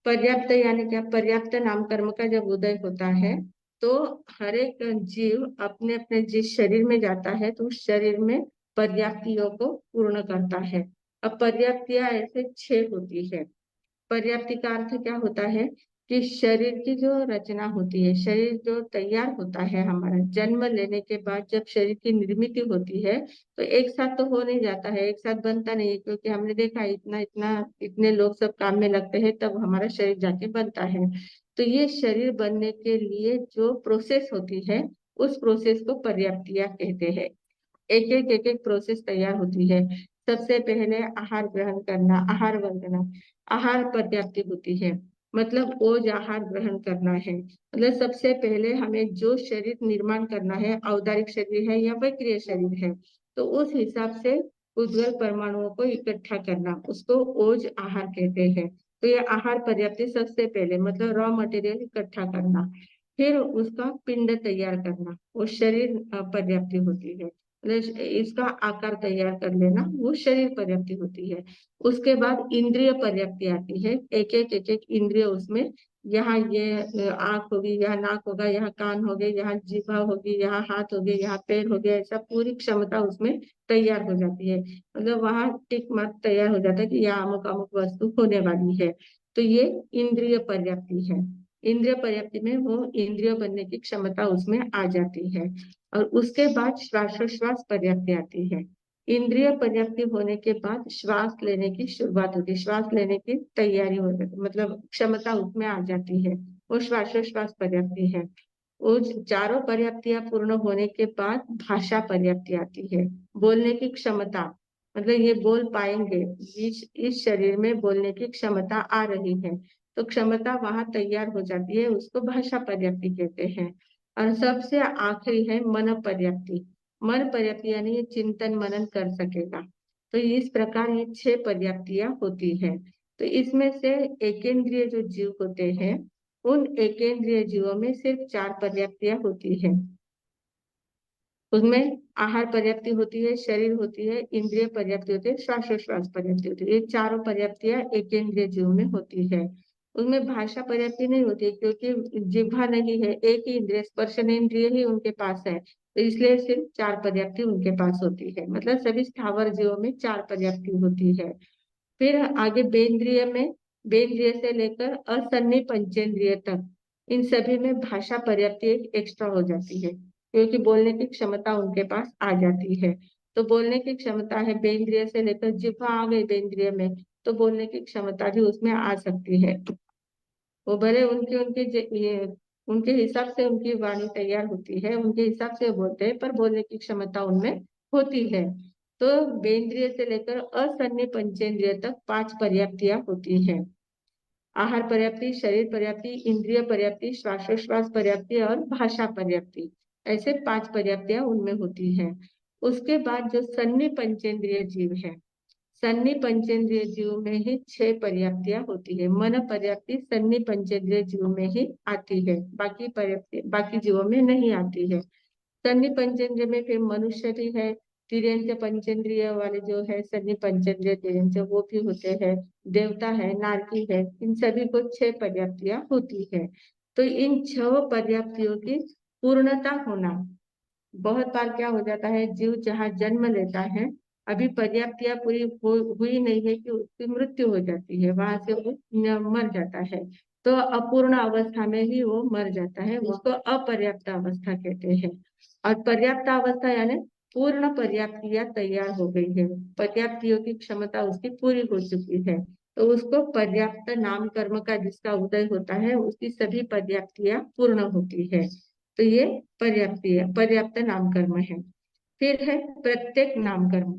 पर्याप्त यानी क्या? पर्याप्त नाम कर्म का जब उदय होता है तो हर एक जीव अपने अपने जिस शरीर में जाता है तो उस शरीर में पर्याप्तियों को पूर्ण करता है। अब पर्याप्तियां ऐसे 6 होती है। पर्याप्ति का अर्थ क्या होता है कि शरीर की जो रचना होती है, शरीर जो तैयार होता है, हमारा जन्म लेने के बाद जब शरीर की निर्मित होती है तो एक साथ तो हो नहीं जाता है, एक साथ बनता नहीं है, क्योंकि हमने देखा है इतना इतना इतने लोग सब काम में लगते हैं तब हमारा शरीर जाके बनता है। तो ये शरीर बनने के लिए जो प्रोसेस होती है उस प्रोसेस को पर्याप्तियां कहते हैं। एक एक प्रोसेस तैयार होती है। सबसे पहले आहार ग्रहण करना, आहार वंदना, आहार पर्याप्ति होती है, मतलब ओज आहार ग्रहण करना है। मतलब सबसे पहले हमें जो शरीर निर्माण करना है, औदारिक शरीर है या वक्रीय शरीर है, तो उस हिसाब से उज्ज्वल परमाणुओं को इकट्ठा करना, उसको ओज आहार कहते हैं। तो ये आहार पर्याप्ति सबसे पहले, मतलब रॉ मटेरियल इकट्ठा करना। फिर उसका पिंड तैयार करना, वो शरीर पर्याप्ति होती है। मतलब इसका आकार तैयार कर लेना, वो शरीर पर्याप्ति होती है। उसके बाद इंद्रिय पर्याप्ति आती है। एक एक इंद्रिय उसमें, यहाँ ये आंख होगी, यहाँ नाक होगा, यहाँ कान हो गए, यहाँ जीभा होगी, यहाँ हाथ हो गए, यहाँ पैर हो गया, ऐसा पूरी क्षमता उसमें तैयार हो जाती है। मतलब वहां टिक मार्क तैयार हो जाता है कि यहाँ अमुक अमुक वस्तु होने वाली है। तो ये इंद्रिय पर्याप्ति है। इंद्रिय पर्याप्ति में वो इंद्रिय बनने की क्षमता उसमें आ जाती है। और उसके बाद श्वासोश्वास पर्याप्ति आती है। इंद्रिय पर्याप्ति होने के बाद श्वास लेने की शुरुआत होती है, श्वास लेने की तैयारी हो जाती है, मतलब क्षमता उसमें आ जाती है, वो श्वासोश्वास पर्याप्ति है। वो चारों पर्याप्तियां पूर्ण होने के बाद भाषा पर्याप्ति आती है, बोलने की क्षमता, मतलब ये बोल पाएंगे, इस शरीर में बोलने की क्षमता आ रही है, तो क्षमता वहां तैयार हो जाती है, उसको भाषा पर्याप्ति कहते हैं। और सबसे आखिरी है मन पर्याप्ति। मन पर्याप्ति यानी ये चिंतन मनन कर सकेगा। तो इस प्रकार ये 6 पर्याप्तियां होती है। तो इसमें से एकेंद्रिय जो जीव होते हैं, उन एकेंद्रिय जीवों में सिर्फ 4 पर्याप्तियां होती है। उसमें आहार पर्याप्ति होती है, शरीर होती है, इंद्रिय पर्याप्ति होती है, श्वासोश्वास पर्याप्ति होती है। ये चारों पर्याप्तियां एकेंद्रिय जीव में होती है। उनमें भाषा पर्याप्ति नहीं होती, क्योंकि जिह्वा नहीं है, एक ही इंद्रिय, स्पर्शन इंद्रिय ही उनके पास है, तो इसलिए सिर्फ 4 पर्याप्ति उनके पास होती है। मतलब सभी स्थावर जीवों में 4 पर्याप्ति होती है। फिर आगे बेंद्रिय में, बेंद्रिय से लेकर असन्नी पंचेंद्रिय तक, इन सभी में भाषा पर्याप्ति एक एक्स्ट्रा हो जाती है, क्योंकि बोलने की क्षमता उनके पास आ जाती है। तो बोलने की क्षमता है बेंद्रिय से लेकर जिह्वा आ गई बेंद्रिय में, तो बोलने की क्षमता भी उसमें आ सकती है। वो भले उनके उनके ये उनके हिसाब से उनकी वाणी तैयार होती है, उनके हिसाब से बोलते हैं, पर बोलने की क्षमता उनमें होती है। तो बेंद्रिय से लेकर असन्य पंचेंद्रिय तक 5 पर्याप्तियां होती है। आहार पर्याप्ति, शरीर पर्याप्ति, इंद्रिय पर्याप्ति, श्वासोश्वास पर्याप्ति और भाषा पर्याप्ति, ऐसे 5 पर्याप्तियां उनमें होती है। उसके बाद जो सन्नी पंचेंद्रिय जीव है, सन्नी पंचेंद्रिय जीव में ही 6 पर्याप्तियां होती है। मन पर्याप्ति सन्नी पंचेंद्रिय जीव में ही आती है, बाकी पर्याप्ति बाकी जीवों में नहीं आती है। सन्नी पंचेंद्रिय में फिर मनुष्य भी है, तिर्यंच पंचेंद्रिय वाले जो है सन्नी पंचेंद्रिय तिर्यंच वो भी होते हैं, देवता है, नारकी है, इन सभी को 6 पर्याप्तियां होती है। तो इन 6 पर्याप्तियों की पूर्णता होना, बहुत बार क्या हो जाता है, जीव जहाँ जन्म लेता है, अभी पर्याप्तियां पूरी हुई नहीं है कि उसकी मृत्यु हो जाती है, वहां से वो मर जाता है। तो अपूर्ण अवस्था में ही वो मर जाता है, उसको अपर्याप्त अवस्था कहते हैं। और पर्याप्त अवस्था यानी पूर्ण पर्याप्तियां तैयार हो गई है, पर्याप्तियों की क्षमता उसकी पूरी हो चुकी है, तो उसको पर्याप्त नाम कर्म का जिसका उदय होता है उसकी सभी पर्याप्तियां पूर्ण होती है। तो ये पर्याप्त नाम कर्म है। फिर है प्रत्येक नाम कर्म।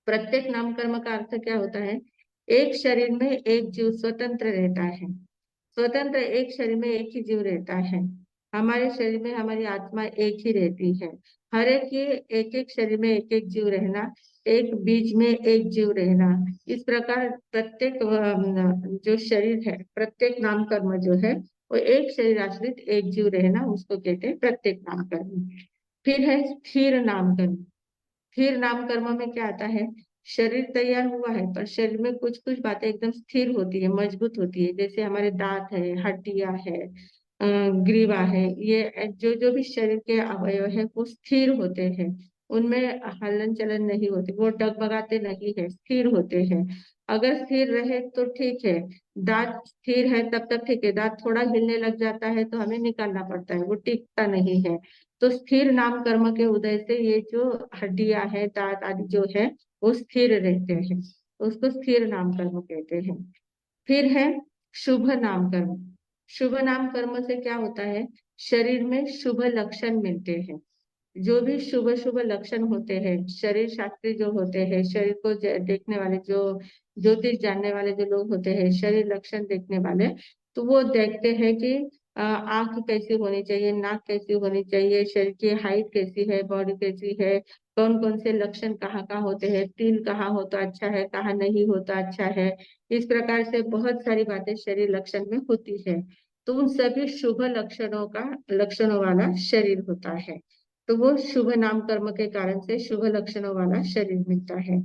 प्रत्येक नाम कर्म का अर्थ क्या होता है? एक शरीर में एक जीव स्वतंत्र रहता है, स्वतंत्र एक शरीर में एक ही जीव रहता है। हमारे शरीर में हमारी आत्मा एक ही रहती है। हर एक के एक एक शरीर में एक एक जीव रहना, एक बीज में एक जीव रहना, इस प्रकार प्रत्येक जो शरीर है, प्रत्येक नाम कर्म जो है वो एक शरीर आश्रित एक जीव रहना, उसको कहते हैं प्रत्येक नाम कर्म। फिर है स्थिर नाम कर्म। स्थिर नाम कर्म में क्या आता है? शरीर तैयार हुआ है पर शरीर में कुछ कुछ बातें एकदम स्थिर होती है, मजबूत होती है, जैसे हमारे दांत है, हड्डियां है, ग्रीवा है, ये जो जो भी शरीर के अवयव है वो स्थिर होते हैं। उनमें हलन चलन नहीं होती, वो डगमगाते नहीं है, स्थिर होते हैं। अगर स्थिर रहे तो ठीक है। दांत स्थिर है तब तक ठीक है, दांत थोड़ा हिलने लग जाता है तो हमें निकालना पड़ता है, वो टिकता नहीं है। तो स्थिर नाम कर्म के उदय से ये जो हड्डियां है, दांत आदि जो है वो स्थिर रहते हैं, उसको स्थिर नाम कर्म कहते हैं। फिर है शुभ नाम कर्म। शुभ नाम कर्म से क्या होता है? शरीर में शुभ लक्षण मिलते हैं। जो भी शुभ शुभ लक्षण होते हैं, शरीर शास्त्री जो होते हैं, शरीर को देखने वाले जो ज्योतिष जानने वाले जो लोग होते हैं, शरीर लक्षण देखने वाले, तो वो देखते हैं कि आंख कैसी होनी चाहिए, नाक कैसी होनी चाहिए, शरीर की हाइट कैसी है, बॉडी कैसी है, कौन कौन से लक्षण कहाँ कहाँ होते हैं, तिल कहाँ होता अच्छा है, कहाँ नहीं होता अच्छा है। इस प्रकार से बहुत सारी बातें शरीर लक्षण में होती है। तो उन सभी शुभ लक्षणों वाला शरीर होता है। तो वो शुभ नाम कर्म के कारण से शुभ लक्षणों वाला शरीर मिलता है।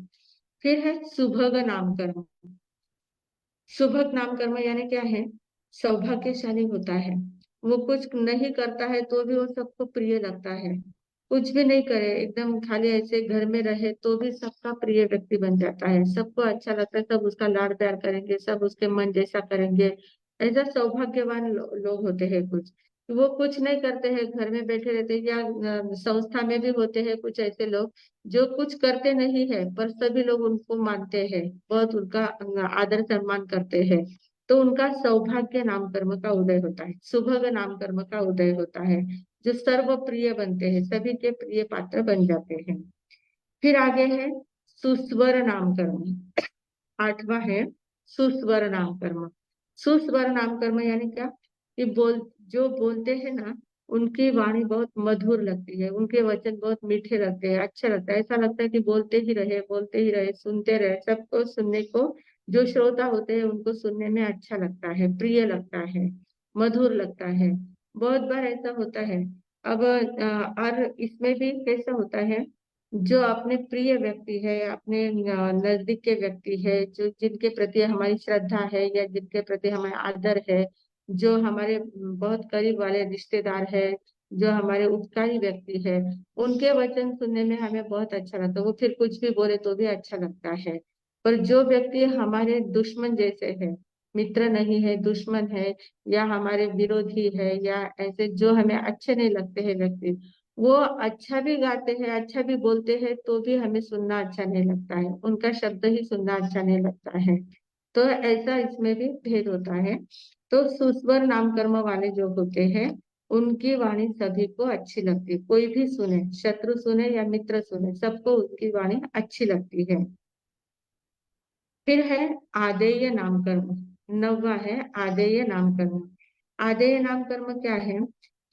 फिर है सुभग नाम कर्म। शुभक नाम कर्म यानी क्या है? सौभाग्यशाली होता है। वो कुछ नहीं करता है तो भी वो सबको प्रिय लगता है। कुछ भी नहीं करे, एकदम खाली ऐसे घर में रहे तो भी सबका प्रिय व्यक्ति बन जाता है, सबको अच्छा लगता है, सब उसका लाड प्यार करेंगे, सब उसके मन जैसा करेंगे। ऐसा सौभाग्यवान लोग होते हैं कुछ। वो कुछ नहीं करते हैं, घर में बैठे रहते हैं, या संस्था में भी होते हैं कुछ ऐसे लोग जो कुछ करते नहीं है पर सभी लोग उनको मानते हैं, बहुत उनका आदर सम्मान करते हैं। तो उनका सौभाग्य नाम कर्म का उदय होता है, सुभग नाम कर्म का उदय होता है, जो सर्व प्रिय बनते हैं, सभी के प्रिय पात्र बन जाते हैं। फिर आगे है सुस्वर नाम कर्म। आठवां है सुस्वर नाम कर्म। सुस्वर नाम कर्म यानी क्या? कि जो बोलते हैं ना, उनकी वाणी बहुत मधुर लगती है, उनके वचन बहुत मीठे लगते हैं, अच्छा लगता है, ऐसा लगता है कि बोलते ही रहे, सुनते रहे, सबको सुनने को, जो श्रोता होते हैं उनको सुनने में अच्छा लगता है, प्रिय लगता है, मधुर लगता है। बहुत बार ऐसा होता है। अब और इसमें भी कैसा होता है? जो अपने प्रिय व्यक्ति है, अपने नजदीक के व्यक्ति है, जो जिनके प्रति हमारी श्रद्धा है या जिनके प्रति हमारा आदर है, जो हमारे बहुत करीब वाले रिश्तेदार है, जो हमारे उपकारी व्यक्ति है, उनके वचन सुनने में हमें बहुत अच्छा लगता है, वो फिर कुछ भी बोले तो भी अच्छा लगता है। पर जो व्यक्ति हमारे दुश्मन जैसे है, मित्र नहीं है, दुश्मन है, या हमारे विरोधी है, या ऐसे जो हमें अच्छे नहीं लगते हैं व्यक्ति, वो अच्छा भी गाते हैं, अच्छा भी बोलते हैं तो भी हमें सुनना अच्छा नहीं लगता है, उनका शब्द ही सुनना अच्छा नहीं लगता है। तो ऐसा इसमें भी भेद होता है। तो सुस्वर नाम कर्म वाले जो होते हैं, उनकी वाणी सभी को अच्छी लगती है, कोई भी सुने, शत्रु सुने या मित्र सुने, सबको उनकी वाणी अच्छी लगती है। फिर है आदेय नाम कर्म। नौवा है आदेय नाम कर्म। आदेय नाम कर्म क्या है?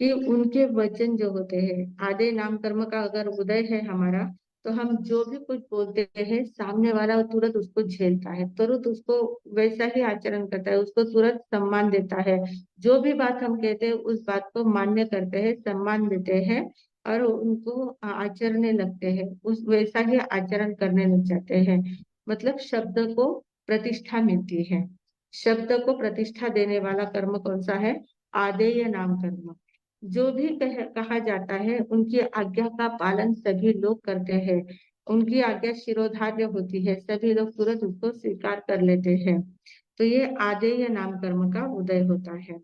कि उनके वचन जो होते हैं, आदेय नाम कर्म का अगर उदय है हमारा, तो हम जो भी कुछ बोलते हैं सामने वाला तुरंत उसको झेलता है, तुरंत उसको वैसा ही आचरण करता है, उसको तुरंत सम्मान देता है। जो भी बात हम कहते हैं उस बात को मान्य करते हैं, सम्मान देते हैं, और उनको आचरने लगते हैं, उस वैसा ही आचरण करने लग जाते हैं। मतलब शब्द को प्रतिष्ठा मिलती है। शब्द को प्रतिष्ठा देने वाला कर्म कौन सा है? आदेय नाम कर्म। जो भी कहा जाता है उनकी आज्ञा का पालन सभी लोग करते हैं, उनकी आज्ञा शिरोधार्य होती है, सभी लोग तुरंत उसको स्वीकार कर लेते हैं। तो ये आदेय नाम कर्म का उदय होता है।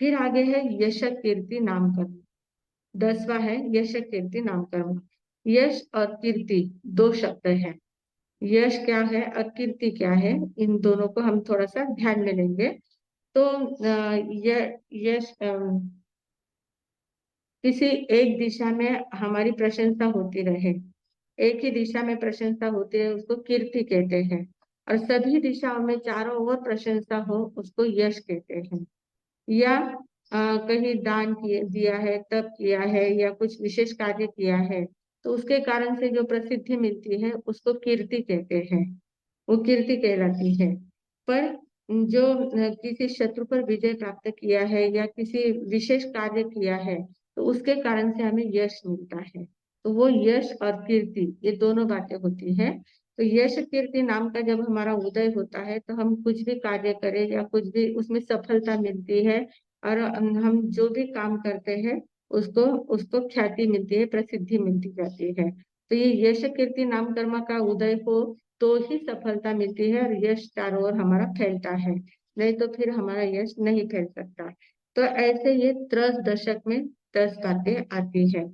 फिर आगे है यश कीर्ति नाम कर्म। 10वां है यश कीर्ति नाम कर्म। यश और कीर्ति दो शब्द हैं। यश क्या है और कीर्ति क्या है, इन दोनों को हम थोड़ा सा ध्यान में लेंगे। तो यश किसी एक दिशा में हमारी प्रशंसा होती रहे, एक ही दिशा में प्रशंसा होती है, उसको कीर्ति कहते हैं। और सभी दिशाओं में चारों ओर प्रशंसा हो, उसको यश कहते हैं। या कहीं दान दिया है, तप किया है या कुछ विशेष कार्य किया है, तो उसके कारण से जो प्रसिद्धि मिलती है उसको कीर्ति कहते हैं, वो कीर्ति कहलाती है। पर जो किसी शत्रु पर विजय प्राप्त किया है या किसी विशेष कार्य किया है, तो उसके कारण से हमें यश मिलता है। तो वो यश और कीर्ति, ये दोनों बातें होती हैं। तो यश कीर्ति नाम का जब हमारा उदय होता है, तो हम कुछ भी कार्य करें या कुछ भी उसमें सफलता मिलती है, और हम जो भी काम करते हैं उसको उसको ख्याति मिलती है, प्रसिद्धि मिलती जाती है। तो ये यश कीर्ति नाम कर्म का उदय हो तो ही सफलता मिलती है और यश चारों ओर हमारा फैलता है, नहीं तो फिर हमारा यश नहीं फैल सकता। तो ऐसे ये त्रस दशक में 10 बातें आती है।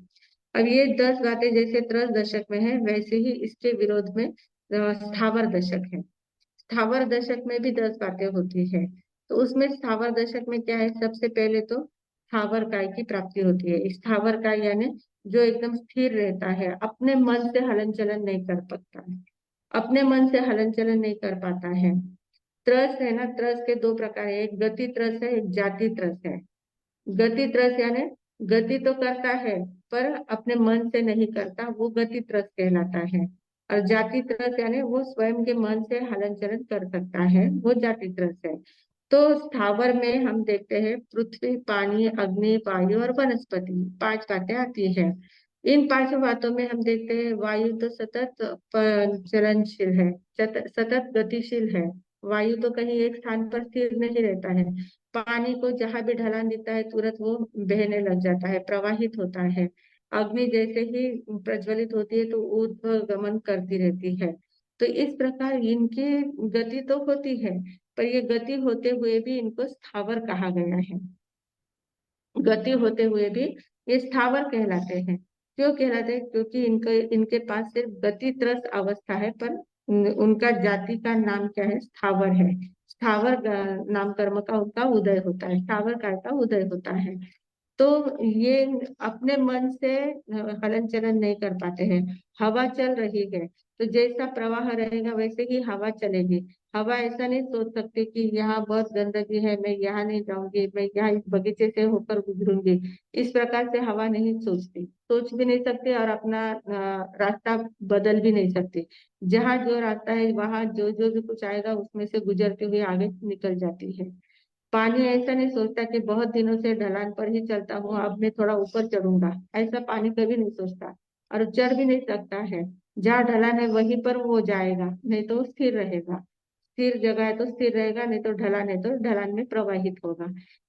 अब ये 10 बातें जैसे त्रस दशक में है, वैसे ही इसके विरोध में स्थावर दशक है। स्थावर दशक में भी 10 बातें होती है। तो उसमें स्थावर दशक में क्या है, सबसे पहले तो स्थावर काय की प्राप्ति होती है। स्थावर काय यानी जो एकदम स्थिर रहता है, अपने मन से हलन चलन नहीं कर सकता है, अपने मन से हलन चलन नहीं कर पाता है। त्रस है ना, त्रस के दो प्रकार है, एक गति त्रस है, एक जाति त्रस है। गति त्रस यानी गति तो करता है पर अपने मन से नहीं करता, वो गति त्रस कहलाता है। और जाति त्रस यानी वो स्वयं के मन से हलन चलन कर सकता है, वो जाति त्रस है। तो स्थावर में हम देखते हैं पृथ्वी, पानी, अग्नि, वायु और वनस्पति, 5 बातें आती है। इन 5 बातों में हम देखते हैं वायु तो सतत चलनशील है, सतत गतिशील है। वायु तो कहीं एक स्थान पर स्थिर नहीं रहता है। पानी को जहां भी ढलान देता है तुरंत वो बहने लग जाता है, प्रवाहित होता है। अग्नि जैसे ही प्रज्वलित होती है तो ऊर्ध्व गमन करती रहती है। तो इस प्रकार इनकी गति तो होती है, पर ये गति होते हुए भी इनको स्थावर कहा गया है। गति होते हुए भी ये स्थावर कहलाते हैं। क्यों कहलाते हैं? क्योंकि इनके इनके पास सिर्फ गति त्रस्त अवस्था है, पर उनका जाति का नाम क्या है? स्थावर है। स्थावर नाम कर्म का उनका उदय होता है, स्थावर काय का उदय होता है। तो ये अपने मन से हलन चलन नहीं कर पाते हैं। हवा चल रही है तो जैसा प्रवाह रहेगा वैसे ही हवा चलेगी। हवा ऐसा नहीं सोच सकती कि यहाँ बहुत गंदगी है, मैं यहाँ नहीं जाऊंगी, मैं यहाँ इस बगीचे से होकर गुजरूंगी। इस प्रकार से हवा नहीं सोचती, सोच भी नहीं सकती और अपना रास्ता बदल भी नहीं सकती। जहाँ जो रास्ता है वहां जो जो भी कुछ आएगा उसमें से गुजरते हुए आगे निकल जाती है। पानी ऐसा नहीं सोचता कि बहुत दिनों से ढलान पर ही चलता हूँ, अब मैं थोड़ा ऊपर चढ़ूंगा, ऐसा पानी कभी नहीं सोचता। और चढ़ भी नहीं सकता है, जहाँ ढलान है वहीं पर वो जाएगा, नहीं तो स्थिर रहेगा। स्थिर जगह है तो स्थिर रहेगा, नहीं तो ढलान है तो ढलान में प्रवाहित होगा।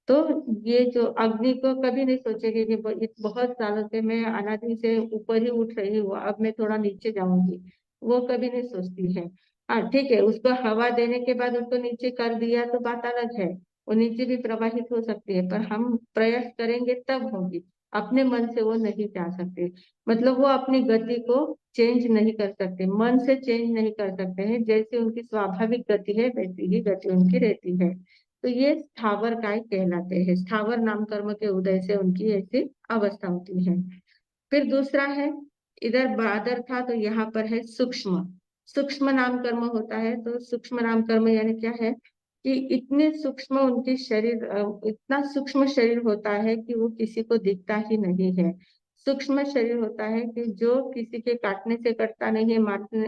तो ये जो अग्नि को कभी नहीं सोचेगी कि बहुत सालों से मैं अनादि से ऊपर ही उठ रही हूँ, अब मैं थोड़ा नीचे जाऊंगी, वो कभी नहीं सोचती है। हाँ ठीक है, उसको हवा देने के बाद उसको नीचे कर दिया तो बात अलग है, वो नीचे भी प्रवाहित हो सकती है, पर हम प्रयास करेंगे तब होगी। अपने मन से वो नहीं जा सकते, मतलब वो अपनी गति को चेंज नहीं कर सकते, मन से चेंज नहीं कर सकते हैं। जैसे उनकी स्वाभाविक गति है वैसी ही गति उनकी रहती है। तो ये स्थावर काय कहलाते हैं। स्थावर नाम कर्म के उदय से उनकी ऐसी अवस्था होती है। फिर दूसरा है, इधर बादर था तो यहाँ पर है सूक्ष्म। सूक्ष्म नाम कर्म होता है। तो सूक्ष्म नाम कर्म यानी क्या है कि इतने सूक्ष्म उनके शरीर, इतना सूक्ष्म शरीर होता है कि वो किसी को दिखता ही नहीं है। सूक्ष्म शरीर होता है कि जो किसी के काटने से कटता नहीं है,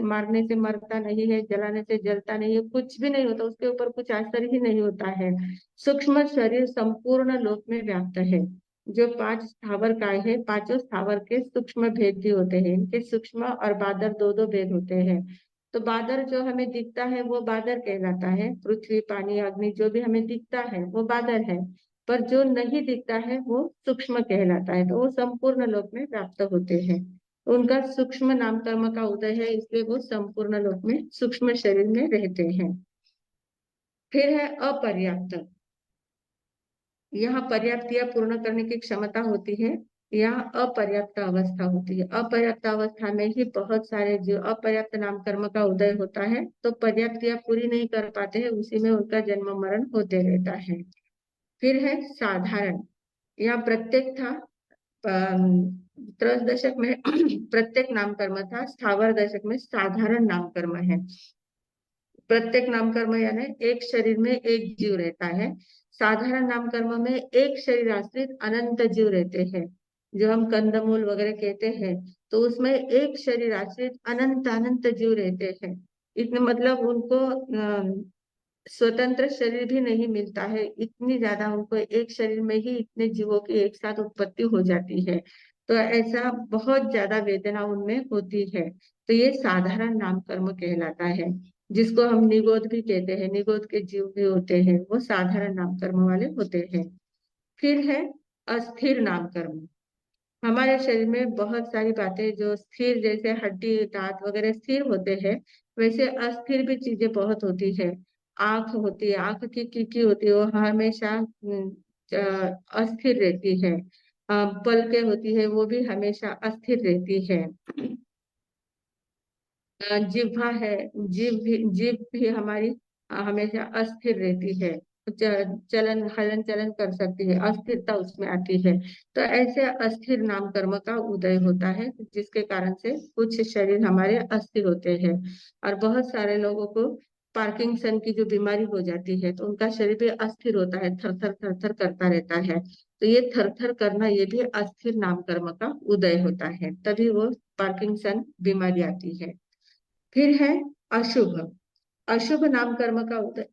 मारने से मरता नहीं है, जलाने से जलता नहीं है, कुछ भी नहीं होता, उसके ऊपर कुछ असर ही नहीं होता है। सूक्ष्म शरीर संपूर्ण लोक में व्याप्त है। जो 5 स्थावर काय है, पांचों स्थावर के सूक्ष्म भेद भी होते हैं, इनके सूक्ष्म और बादर दो दो भेद होते हैं। तो बादर जो हमें दिखता है वो बादर कहलाता है, पृथ्वी, पानी, अग्नि जो भी हमें दिखता है वो बादर है। पर जो नहीं दिखता है वो सूक्ष्म कहलाता है, तो वो संपूर्ण लोक में व्याप्त होते हैं। तो उनका सूक्ष्म नाम कर्म का उदय है, इसलिए वो संपूर्ण लोक में सूक्ष्म शरीर में रहते हैं। फिर है अपर्याप्त। यहाँ पर्याप्त या पूर्ण करने की क्षमता होती है, यहाँ अपर्याप्त अवस्था होती है। अपर्याप्त अवस्था में ही बहुत सारे जो अपर्याप्त नाम कर्म का उदय होता है, तो पर्याप्त या पूरी नहीं कर पाते हैं, उसी में उनका जन्म मरण होते रहता है। फिर है साधारण। यहाँ प्रत्येक था, त्रस दशक में प्रत्येक नाम कर्म था, स्थावर दशक में साधारण नाम कर्म है। प्रत्येक नाम कर्म यानी एक शरीर में एक जीव रहता है। साधारण नाम कर्म में एक शरीर आश्रित अनंत जीव रहते हैं, जो हम कंदमूल वगैरह कहते हैं, तो उसमें एक शरीर आश्रित अनंत अनंत जीव रहते हैं। इतने मतलब उनको स्वतंत्र शरीर भी नहीं मिलता है, इतनी ज्यादा उनको एक शरीर में ही इतने जीवों की एक साथ उत्पत्ति हो जाती है। तो ऐसा बहुत ज्यादा वेदना उनमें होती है, तो ये साधारण नाम कर्म कहलाता है। जिसको हम निगोद भी कहते हैं, निगोद के जीव भी होते हैं, वो साधारण नाम कर्म वाले होते हैं। फिर है अस्थिर नाम कर्म। हमारे शरीर में बहुत सारी बातें जो स्थिर, जैसे हड्डी दांत वगैरह स्थिर होते हैं, वैसे अस्थिर भी चीजें बहुत होती है। आंख होती है, आंख की कीकी होती है, वो हमेशा अस्थिर रहती है। पलकें होती है, वो भी हमेशा अस्थिर रहती है। जिह्वा है, जीभ भी हमारी हमेशा अस्थिर रहती है। चलन हलन चलन कर सकती है, अस्थिरता उसमें आती है। तो ऐसे अस्थिर नाम कर्म का उदय होता है, जिसके कारण से कुछ शरीर हमारे अस्थिर होते हैं। और बहुत सारे लोगों को पार्किंसन की जो बीमारी हो जाती है, तो उनका शरीर भी अस्थिर होता है, थर थर करता रहता है। तो ये थर थर करना, ये भी अस्थिर नाम कर्म का उदय होता है, तभी वो पार्किंसन बीमारी आती है। फिर है अशुभ। अशुभ नाम कर्म का उदय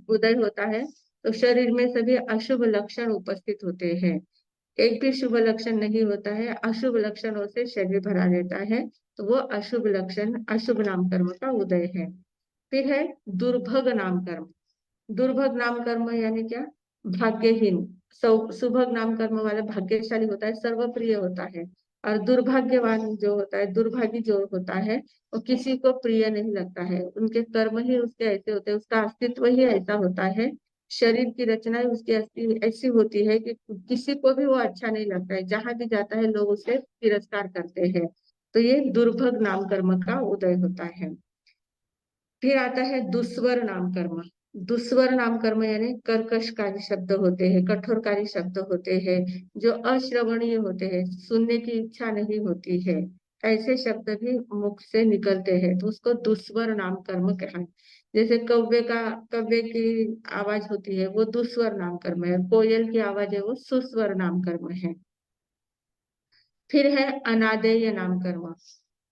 उदय होता है, तो शरीर में सभी अशुभ लक्षण उपस्थित होते हैं। एक भी शुभ लक्षण नहीं होता है, अशुभ लक्षणों से शरीर भरा रहता है, तो वो अशुभ लक्षण, अशुभ नाम कर्म का उदय है। फिर है दुर्भग नाम कर्म। दुर्भग नाम कर्म यानी क्या? भाग्यहीन। सुभग नाम कर्म वाला भाग्यशाली होता है, सर्वप्रिय होता है। और दुर्भाग्यवान जो होता है, दुर्भागी जो होता है, वो किसी को प्रिय नहीं लगता है। उनके कर्म ही उसके ऐसे होते हैं, उसका अस्तित्व ही ऐसा होता है, शरीर की रचना ही उसकी ऐसी होती है कि किसी को भी वो अच्छा नहीं लगता है, जहां भी जाता है लोग उसे तिरस्कार करते हैं। तो ये दुर्भग नाम कर्म का उदय होता है। फिर आता है दुस्वर नाम कर्म। दुस्वर नाम कर्म यानी कर्कशकारी शब्द होते हैं, कठोरकारी शब्द होते हैं, जो अश्रवणीय होते हैं, सुनने की इच्छा नहीं होती है, ऐसे शब्द भी मुख से निकलते हैं, तो उसको दुस्वर नाम कर्म कहा। जैसे कव्वे की आवाज होती है, वो दुस्वर नाम कर्म है। कोयल की आवाज है, वो सुस्वर नाम कर्म है। फिर है अनादेय नाम कर्म।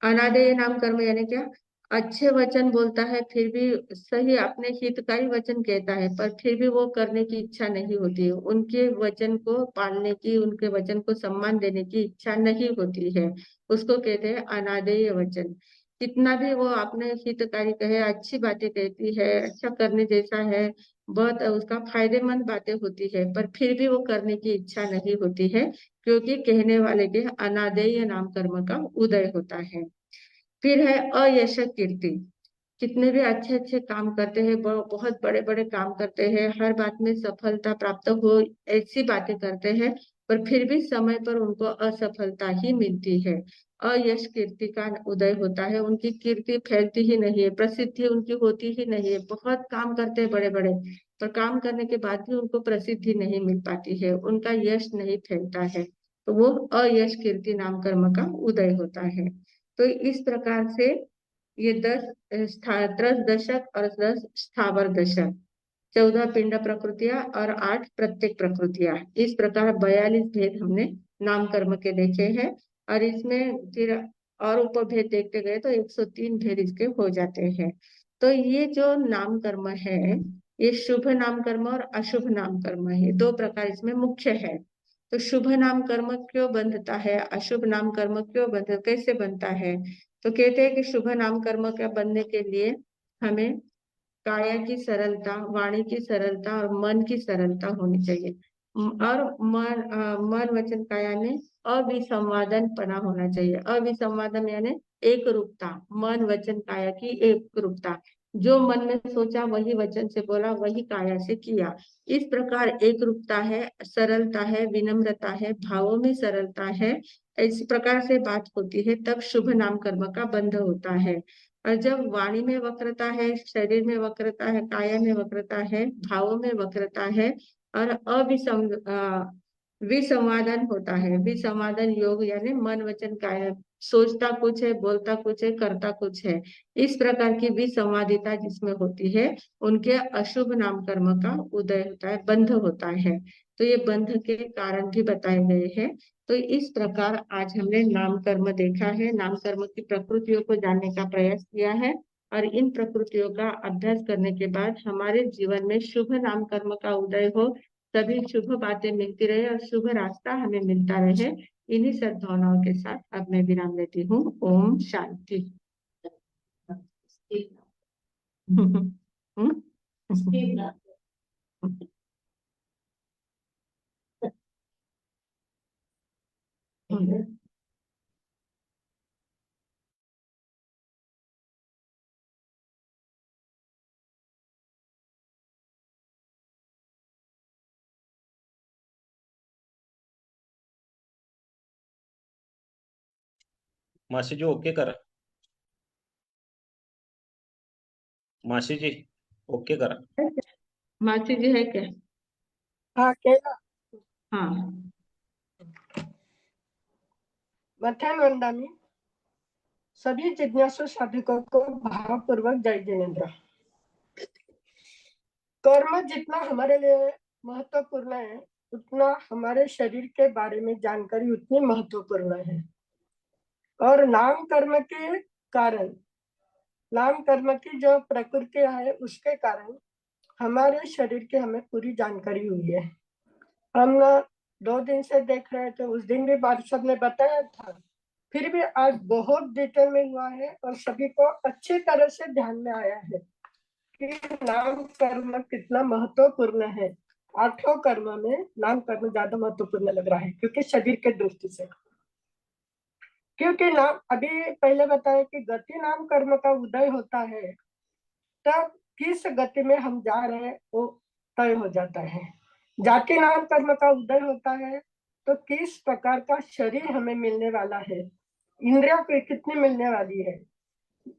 अनादेय नाम कर्म यानी क्या? अच्छे वचन बोलता है, फिर भी सही अपने हितकारी वचन कहता है, पर फिर भी वो करने की इच्छा नहीं होती है, उनके वचन को पालने की, उनके वचन को सम्मान देने की इच्छा नहीं होती है, उसको कहते हैं अनादेय वचन। कितना भी वो अपने हितकारी कहे, अच्छी बातें कहती है, अच्छा करने जैसा है, बहुत उसका फायदेमंद बातें होती है, पर फिर भी वो करने की इच्छा नहीं होती है, क्योंकि कहने वाले के अनादेय नाम कर्म का उदय होता है। फिर है अयश कीर्ति। कितने भी अच्छे अच्छे काम करते हैं, बहुत बड़े बड़े काम करते हैं, हर बात में सफलता प्राप्त हो, ऐसी बातें करते हैं, पर फिर भी समय पर उनको असफलता ही मिलती है। अयश कीर्ति का उदय होता है, उनकी कीर्ति फैलती ही नहीं है, प्रसिद्धि उनकी होती ही नहीं है। बहुत काम करते हैं बड़े बड़े, पर काम करने के बाद भी उनको प्रसिद्धि नहीं मिल पाती है, उनका यश नहीं फैलता है, तो वो अयश कीर्ति नाम कर्म का उदय होता है। तो इस प्रकार से ये 10 दशक और 10 स्थावर दशक, 14 पिंड प्रकृतियां और 8 प्रत्येक प्रकृतियां, इस प्रकार 42 भेद हमने नाम कर्म के देखे हैं। और इसमें फिर और उपभेद देखते गए तो 103 भेद इसके हो जाते हैं। तो ये जो नाम कर्म है, ये शुभ नाम कर्म और अशुभ नाम कर्म है, दो प्रकार इसमें मुख्य है। तो शुभ नाम कर्म क्यों बंधता है, अशुभ नाम कर्म क्यों बंध कैसे बनता है? तो कहते हैं कि शुभ नाम कर्म के बनने के लिए हमें काया की सरलता, वाणी की सरलता और मन की सरलता होनी चाहिए। और मन वचन काया में अविसंवादन पना होना चाहिए। अविसंवादन यानी एक रूपता, मन वचन काया की एक रूपता, जो मन में सोचा वही वचन से बोला, वही काया से किया, इस प्रकार एक रूपता है, सरलता है, विनम्रता है, भावों में सरलता है, इस प्रकार से बात होती है, तब शुभ नाम कर्म का बंध होता है। और जब वाणी में वक्रता है, शरीर में वक्रता है, काया में वक्रता है, भावों में वक्रता है, और विसंवादन होता है। विसंवादन योग यानी मन वचन काया, सोचता कुछ है, बोलता कुछ है, करता कुछ है। इस प्रकार की विसंवादिता जिसमें होती है, उनके अशुभ नाम कर्म का उदय होता है, बंध होता है। तो ये बंध के कारण भी बताए गए हैं। तो इस प्रकार आज हमने नाम कर्म देखा है, नाम कर्म की प्रकृतियों को जानने का प्रयास किया है। और इन प्रकृतियों का अभ्यास करने के बाद हमारे जीवन में शुभ नाम कर्म का उदय हो, सभी शुभ बातें मिलती रहे और शुभ रास्ता हमें मिलता रहे। इन्हीं सद्भावनाओं के साथ अब मैं विराम लेती हूँ। ओम शांति। मासी जी ओके करा. मासी जी ओके करा. मासी जी है क्या? हाँ केला हाँ। मध्यान्ह वंदना में सभी जिज्ञासु साधकों को भावपूर्वक जय जिनेन्द्र। कर्म जितना हमारे लिए महत्वपूर्ण है, उतना हमारे शरीर के बारे में जानकारी उतनी महत्वपूर्ण है। और नाम कर्म के कारण, नाम कर्म की जो प्रकृति है उसके कारण हमारे शरीर की हमें पूरी जानकारी हुई है। हम 2 दिन से देख रहे थे, उस दिन भी पार्षद ने बताया था, फिर भी आज बहुत डिटेल में हुआ है और सभी को अच्छी तरह से ध्यान में आया है कि नाम कर्म कितना महत्वपूर्ण है। 8 कर्म में नाम कर्म ज्यादा महत्वपूर्ण लग रहा है क्योंकि शरीर के दृष्टि से। क्योंकि नाम अभी पहले बताया कि गति नाम कर्म का उदय होता है, तब किस गति में हम जा रहे हैं वो तय हो जाता है। जाति नाम कर्म का उदय होता है तो किस प्रकार का शरीर हमें मिलने वाला है, इंद्रियों को कितनी मिलने वाली है।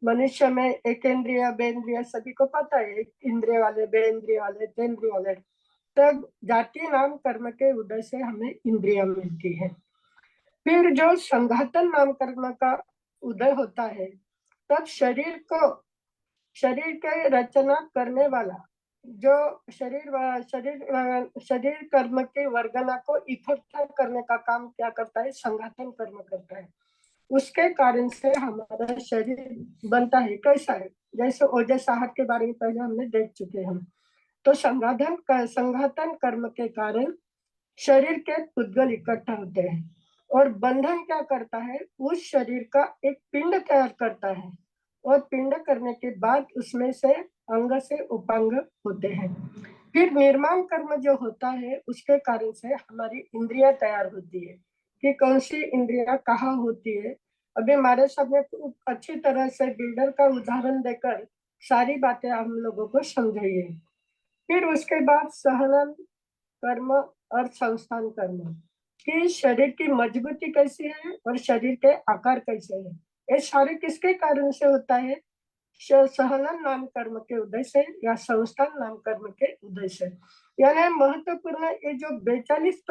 मनुष्य में एक इंद्रिय बेंद्रिय सभी को पता है, इंद्रिय वाले बेंद्रिय वाले तेंद्रिय वाले। तब जाति नाम कर्म के उदय से हमें इंद्रिया मिलती है। फिर जो संघातन नाम कर्म का उदय होता है, तब शरीर के रचना करने वाला जो शरीर कर्म के वर्गना को इकट्ठा करने का काम क्या करता है, संघातन कर्म करता है। उसके कारण से हमारा शरीर बनता है। कैसा है, जैसे ओजस आहार के बारे में पहले हमने देख चुके हैं। तो संघातन कर्म के कारण शरीर के पुद्गल इकट्ठा होते हैं और बंधन क्या करता है, उस शरीर का एक पिंड तैयार करता है और पिंड करने के बाद उसमें से अंग से उपांग होते हैं। फिर निर्माण कर्म जो होता है उसके कारण से हमारी इंद्रिया तैयार होती है कि कौन सी इंद्रिया कहाँ होती है। अभी हमारे सामने अच्छी तरह से बिल्डर का उदाहरण देकर सारी बातें हम लोगों को समझाइए। फिर उसके बाद सहनन कर्म और संस्थान कर्म कि शरीर की मजबूती कैसी है और शरीर के आकार कैसे है, ये सारे किसके कारण से होता है, सहनन नाम कर्म के उदय से या संस्थान नाम कर्म के उदय से। यानी महत्वपूर्ण ये जो 42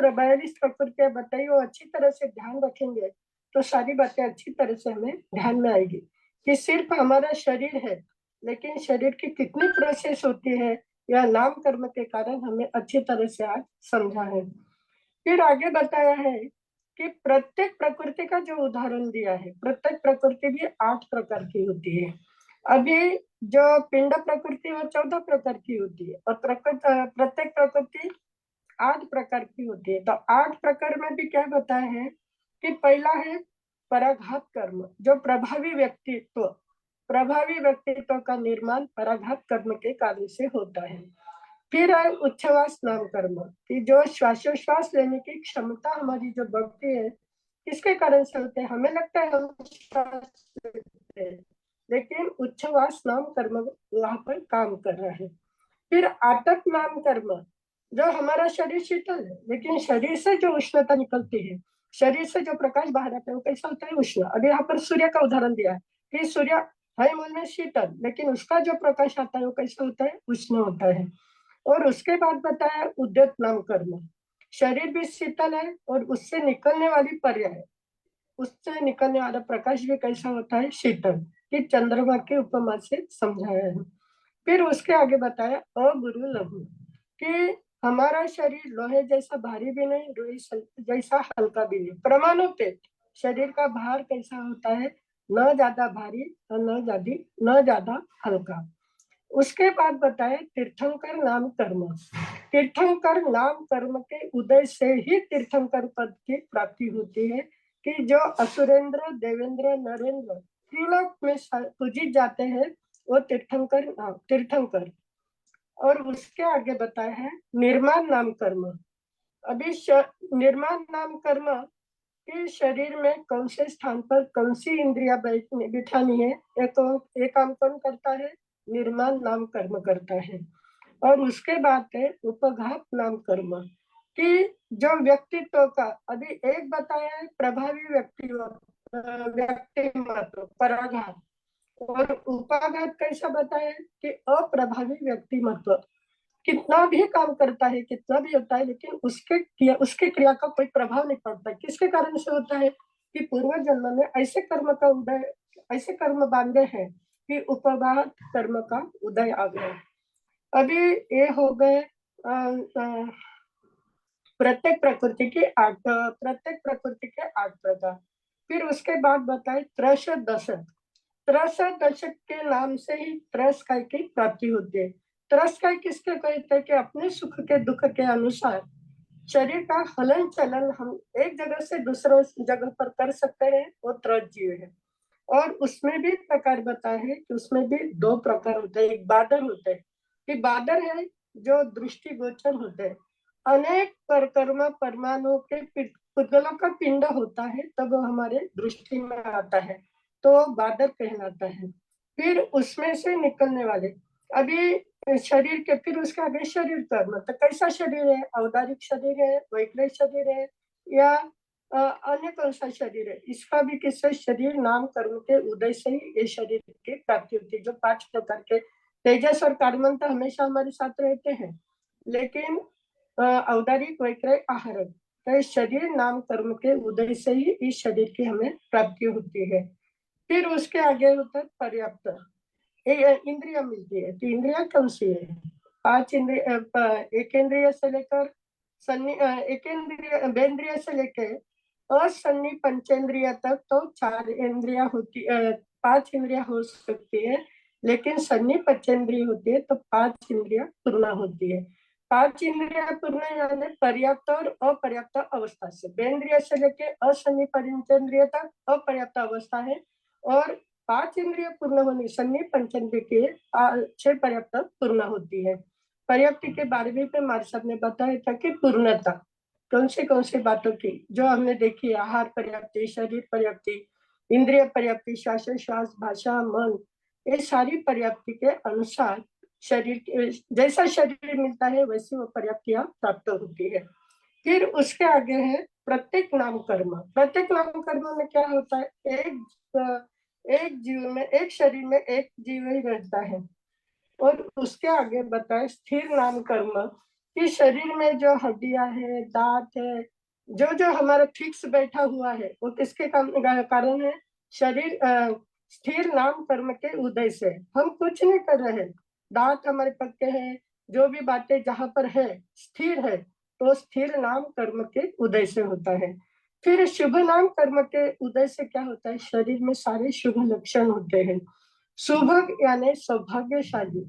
प्रकृतियां बताई वो अच्छी तरह से ध्यान रखेंगे तो सारी बातें अच्छी तरह से हमें ध्यान में आएगी कि सिर्फ हमारा शरीर है, लेकिन शरीर की कितनी प्रोसेस होती है यह नाम कर्म के कारण हमें अच्छी तरह से आज समझा है। फिर आगे बताया है कि प्रत्येक प्रकृति का जो उदाहरण दिया है, प्रत्येक प्रकृति भी 8 प्रकार की होती है। अभी जो पिंड प्रकृति वो 14 प्रकार की होती है और प्रत्येक प्रकृति 8 प्रकार की होती है। तो 8 प्रकार में भी क्या बताया है कि पहला है पराघात कर्म, जो प्रभावी व्यक्तित्व का निर्माण पराघात कर्म के कार्य से होता है। फिर है उच्छ्वास नाम कर्म कि जो श्वासोश्वास लेने की क्षमता हमारी जो बढ़ती है, किसके कारण से होते हैं, हमें लगता है हम श्वास लेते हैं, लेकिन उच्छ्वास नाम कर्म वहां पर काम कर रहा है। फिर आतप नाम कर्म, जो हमारा शरीर शीतल है लेकिन शरीर से जो उष्णता निकलती है, शरीर से जो प्रकाश बाहर आता है वो कैसा होता है, उष्ण। अभी यहाँ पर सूर्य का उदाहरण दिया है कि सूर्य है मूल में शीतल, लेकिन उसका जो प्रकाश आता है वो कैसा होता है, उष्ण होता है। और उसके बाद बताया उद्यत नाम कर्म शरीर भी शीतल है और उससे निकलने वाली पर्याय, उससे निकलने वाला प्रकाश भी कैसा होता है, शीतल, कि चंद्रमा की उपमा से समझाया है। फिर उसके आगे बताया अगुरु लघु, कि हमारा शरीर लोहे जैसा भारी भी नहीं, रुई जैसा हल्का भी नहीं, परमाणुपेत। शरीर का भार कैसा होता है, न ज्यादा भारी और न ज्यादा हल्का। उसके बाद बताए तीर्थंकर नाम कर्म। तीर्थंकर नाम कर्म के उदय से ही तीर्थंकर पद की प्राप्ति होती है, कि जो असुरेंद्र, देवेंद्र, नरेंद्र त्रिलोक में पूजित जाते हैं, वो तीर्थंकर। और उसके आगे बताया है निर्माण नाम कर्म। अभी निर्माण नाम कर्म कि शरीर में कौन से स्थान पर कौन सी इंद्रिया बिठानी है, एक काम कौन करता है, निर्माण नाम कर्म करता है। और उसके बाद है उपघात नाम कर्म, कि जो व्यक्तित्व का, अभी एक बताया है प्रभावी व्यक्तिमत्व पराघात, और उपाघात कैसा बताया है कि अप्रभावी व्यक्तिमत्व, कितना भी काम करता है, कितना भी होता है, लेकिन उसके क्रिया का कोई प्रभाव नहीं पड़ता। किसके कारण से होता है, कि पूर्व जन्म में ऐसे कर्म का उदय, ऐसे कर्म बांधे हैं कि उपघात कर्म का उदय आ गया। अभी ये हो गए प्रत्येक प्रकृति के 8 प्रकार। फिर उसके बाद बताए त्रश दशक। त्रस दशक के नाम से ही त्रस्काय की प्राप्ति होती है। त्रस्काय किसके कहते हैं, कि अपने सुख के दुख के अनुसार शरीर का हलन चलन हम एक जगह से दूसरे जगह पर कर सकते हैं, वो त्रस जीव है। और उसमें भी प्रकार बताए हैं कि उसमें भी 2 प्रकार होते हैं। एक बादर होते हैं, कि बादर है जो दृष्टि गोचर होते हैं, अनेक परकर्मा परमाणु के पुद्गलों का पिंड होता है, तब वो हमारे दृष्टि में आता है, तो बादर कहलाता है। फिर उसमें से निकलने वाले, अभी शरीर के, फिर उसके आगे शरीर कर्म, तो कैसा शरीर है, औदारिक शरीर है, वैक्रिक शरीर है, या अन्य कौन सा शरीर है, इसका भी किससे, शरीर नाम कर्म के उदय से ही ये शरीर की प्राप्ति होती है। जो 5 प्रकार के तेजस और कार्बन तो हमेशा हमारे साथ रहते हैं, लेकिन औदारिक वैक्रय आहार, तो शरीर नाम कर्म के उदय से ही इस शरीर की हमें प्राप्ति होती है। फिर उसके आगे होता है पर्याप्त, इंद्रिया मिलती है। तो इंद्रिया कौन सी है, 5 इंद्रिय, एक इंद्रिय से लेकर एक इंद्रिय बेंद्रिय से लेकर असन्नी पंचेंद्रिय तक, तो 4 इंद्रिया होती, 5 इंद्रिया हो सकती है, लेकिन सन्नी पंचेंद्रिय होती है तो 5 इंद्रिया पूर्ण होती है। 5 इंद्रिया पूर्ण यानी पर्याप्त और अपर्याप्त अवस्था से, बेंद्रिय से लेके असन्नी पंचेंद्रिय तक अपर्याप्त अवस्था है, और 5 इंद्रिय पूर्ण होने सन्नी पंचेंद्रिय के 6 पर्याप्त पूर्ण होती है। पर्याप्ति के बारे में हमारे साहब ने बताया था कि पूर्णता कौन से बातों की, जो हमने देखी, आहार पर्याप्ति, शरीर पर्याप्ति, इंद्रिय पर्याप्ति, श्वास भाषा मन, ये सारी पर्याप्ति के अनुसार शरीर के जैसा शरीर मिलता है वैसी वो पर्याप्तियां प्राप्त होती है। फिर उसके आगे है प्रत्येक नाम कर्म। प्रत्येक नाम कर्म में क्या होता है, एक जीव में, एक शरीर में एक जीव ही रहता है। और उसके आगे बताए स्थिर नाम कर्म, कि शरीर में जो हड्डियां है, दांत है, जो जो हमारा फिक्स बैठा हुआ है, वो किसके कारण है, शरीर स्थिर नाम कर्म के उदय से। हम कुछ नहीं कर रहे, दांत हमारे पक्के हैं, जो भी बातें जहां पर है स्थिर है, तो स्थिर नाम कर्म के उदय से होता है। फिर शुभ नाम कर्म के उदय से क्या होता है, शरीर में सारे शुभ लक्षण होते हैं। सुभग यानी सौभाग्यशाली,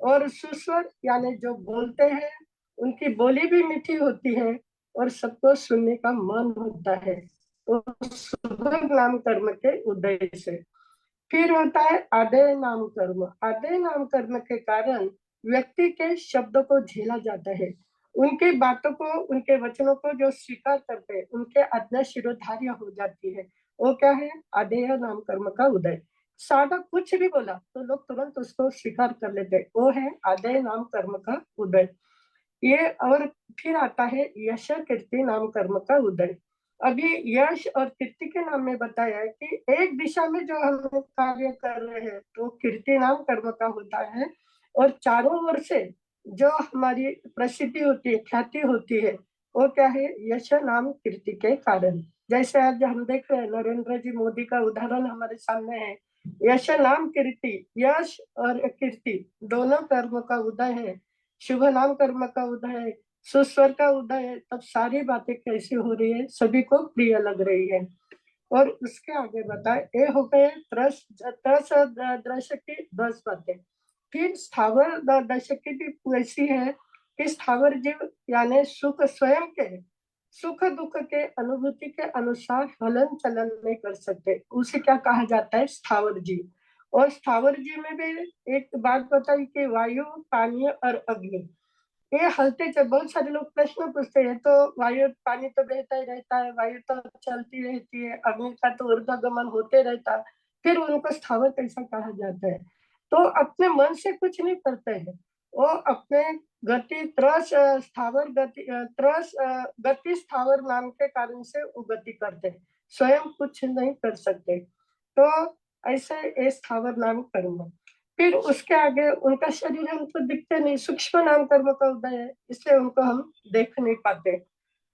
और सुस्वर यानी जो बोलते हैं उनकी बोली भी मीठी होती है और सबको सुनने का मन होता है, तो सुभग नाम कर्म के उदय से। फिर होता है आदेय नाम कर्म। आदेय नाम कर्म के कारण व्यक्ति के शब्दों को झेला जाता है, उनकी बातों को, उनके वचनों को जो स्वीकार करते हैं उनके आज्ञा शिरोधार्य हो जाती है। वो क्या है, आदेय नाम कर्म का उदय। सादा कुछ भी बोला तो लोग तुरंत उसको स्वीकार कर लेते, वो है आदेय नाम कर्म का उदय। ये, और फिर आता है यश कीर्ति नाम कर्म का उदय। अभी यश और कीर्ति के नाम में बताया है कि एक दिशा में जो हम कार्य कर रहे हैं तो कीर्ति नाम कर्म का होता है, और चारों ओर से जो हमारी प्रसिद्धि होती है, ख्याति होती है, वो क्या है, यश नाम कीर्ति के कारण। जैसे आज हम देख रहे हैं नरेंद्र जी मोदी का उदाहरण हमारे सामने है। यश नाम कीर्ति, यश और कीर्ति दोनों कर्म का उदय है, शुभ नाम कर्म का उदय है, सुस्वर का उदय है, तब सारी बातें कैसी हो रही है, सभी को प्रिय लग रही है। और उसके आगे बताए, ये हो गए दर्शक की 10 बातें। फिर स्थावर दर्शक की भी वैसी है कि स्थावर जीव यानी सुख स्वयं के सुख दुख के अनुभूति के अनुसार हलन चलन नहीं कर सकते, उसे क्या कहा जाता है, स्थावर जीव। और स्थावर जीव में भी एक बात बताई कि वायु, पानी और अग्नि ये हलते चल। बहुत सारे लोग प्रश्न पूछते हैं, तो वायु पानी तो बहता ही रहता है, वायु तो चलती रहती है, अग्नि का तो ऊर्ध्वगमन होते रहता है, फिर उनको स्थावर कैसा कहा जाता है। तो अपने मन से कुछ नहीं करते हैं, वो अपने गति त्रस स्थावर गति त्रस गति स्थावर नाम के कारण से वो गति करते हैं, स्वयं कुछ नहीं कर सकते। तो ऐसे ये स्थावर नाम कर्म। फिर उसके आगे उनका शरीर हमको दिखते नहीं, सूक्ष्म नाम कर्म का उदय है, इसलिए उनको हम देख नहीं पाते।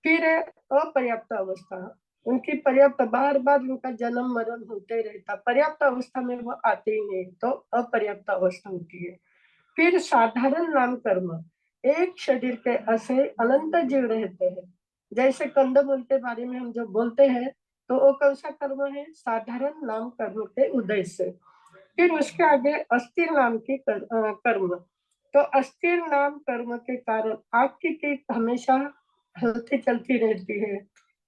फिर है अपर्याप्त अवस्था, उनकी पर्याप्त, बार बार उनका जन्म मरण होते रहता, पर्याप्त अवस्था में वो आते ही नहीं, तो अपर्याप्त अवस्था होती है। फिर साधारण नाम कर्म, एक शरीर के ऐसे अनंत जीव रहते हैं। जैसे कंदमूल के बारे में हम जब बोलते हैं तो वो कौन सा कर्म है, साधारण नाम कर्म के उदय से। फिर उसके आगे अस्थिर नाम की कर्म। तो अस्थिर नाम कर्म के कारण आँख की हमेशा हलती चलती रहती है,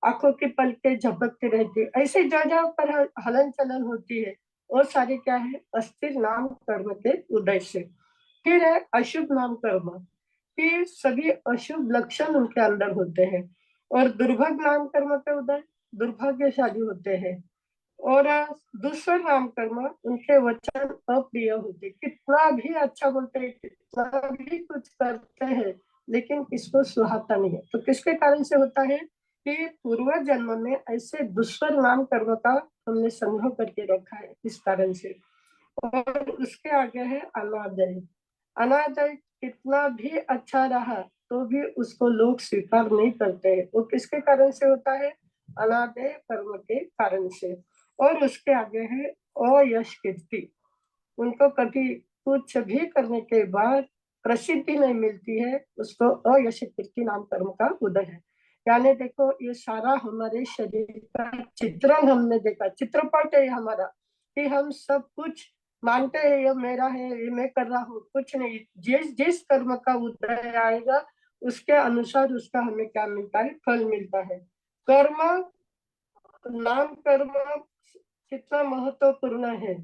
आंखों की पलकें झपकती रहती है, ऐसे जगह पर हलन चलन होती है, वो सारे क्या है, अस्थिर नाम कर्म के उदय से। फिर है अशुभ नाम कर्म, फिर सभी अशुभ लक्षण उनके अंदर होते हैं। और दुर्भाग्य नाम कर्म के उदय, दुर्भाग्यशाली होते हैं। और दूसरा नाम कर्म, उनके वचन अप्रिय होते, कितना भी अच्छा बोलते हैं, कितना भी कुछ करते हैं, लेकिन किसको सुहाता नहीं है। तो किसके कारण से होता है कि पूर्व जन्म में ऐसे दुष्कर नाम कर्म का हमने संग्रह करके रखा है, इस कारण से। और उसके आगे है अनादय। अनादय कितना भी अच्छा रहा तो भी उसको लोग स्वीकार नहीं करते हैं, वो किसके कारण से होता है, अनादय कर्म के कारण से। और उसके आगे है अयश कीर्ति, उनको कभी कुछ भी करने के बाद प्रसिद्धि नहीं मिलती है, उसको अयश कीर्ति नाम कर्म का उदय है। यानी देखो, ये सारा हमारे शरीर का चित्रण हमने देखा, चित्रपट है हमारा, कि हम सब कुछ मानते हैं ये मेरा है, ये मैं कर रहा हूँ, कुछ नहीं। जिस जिस कर्म का उदय आएगा उसके अनुसार उसका हमें क्या मिलता है, फल मिलता है। कर्म, नाम कर्म कितना महत्वपूर्ण है।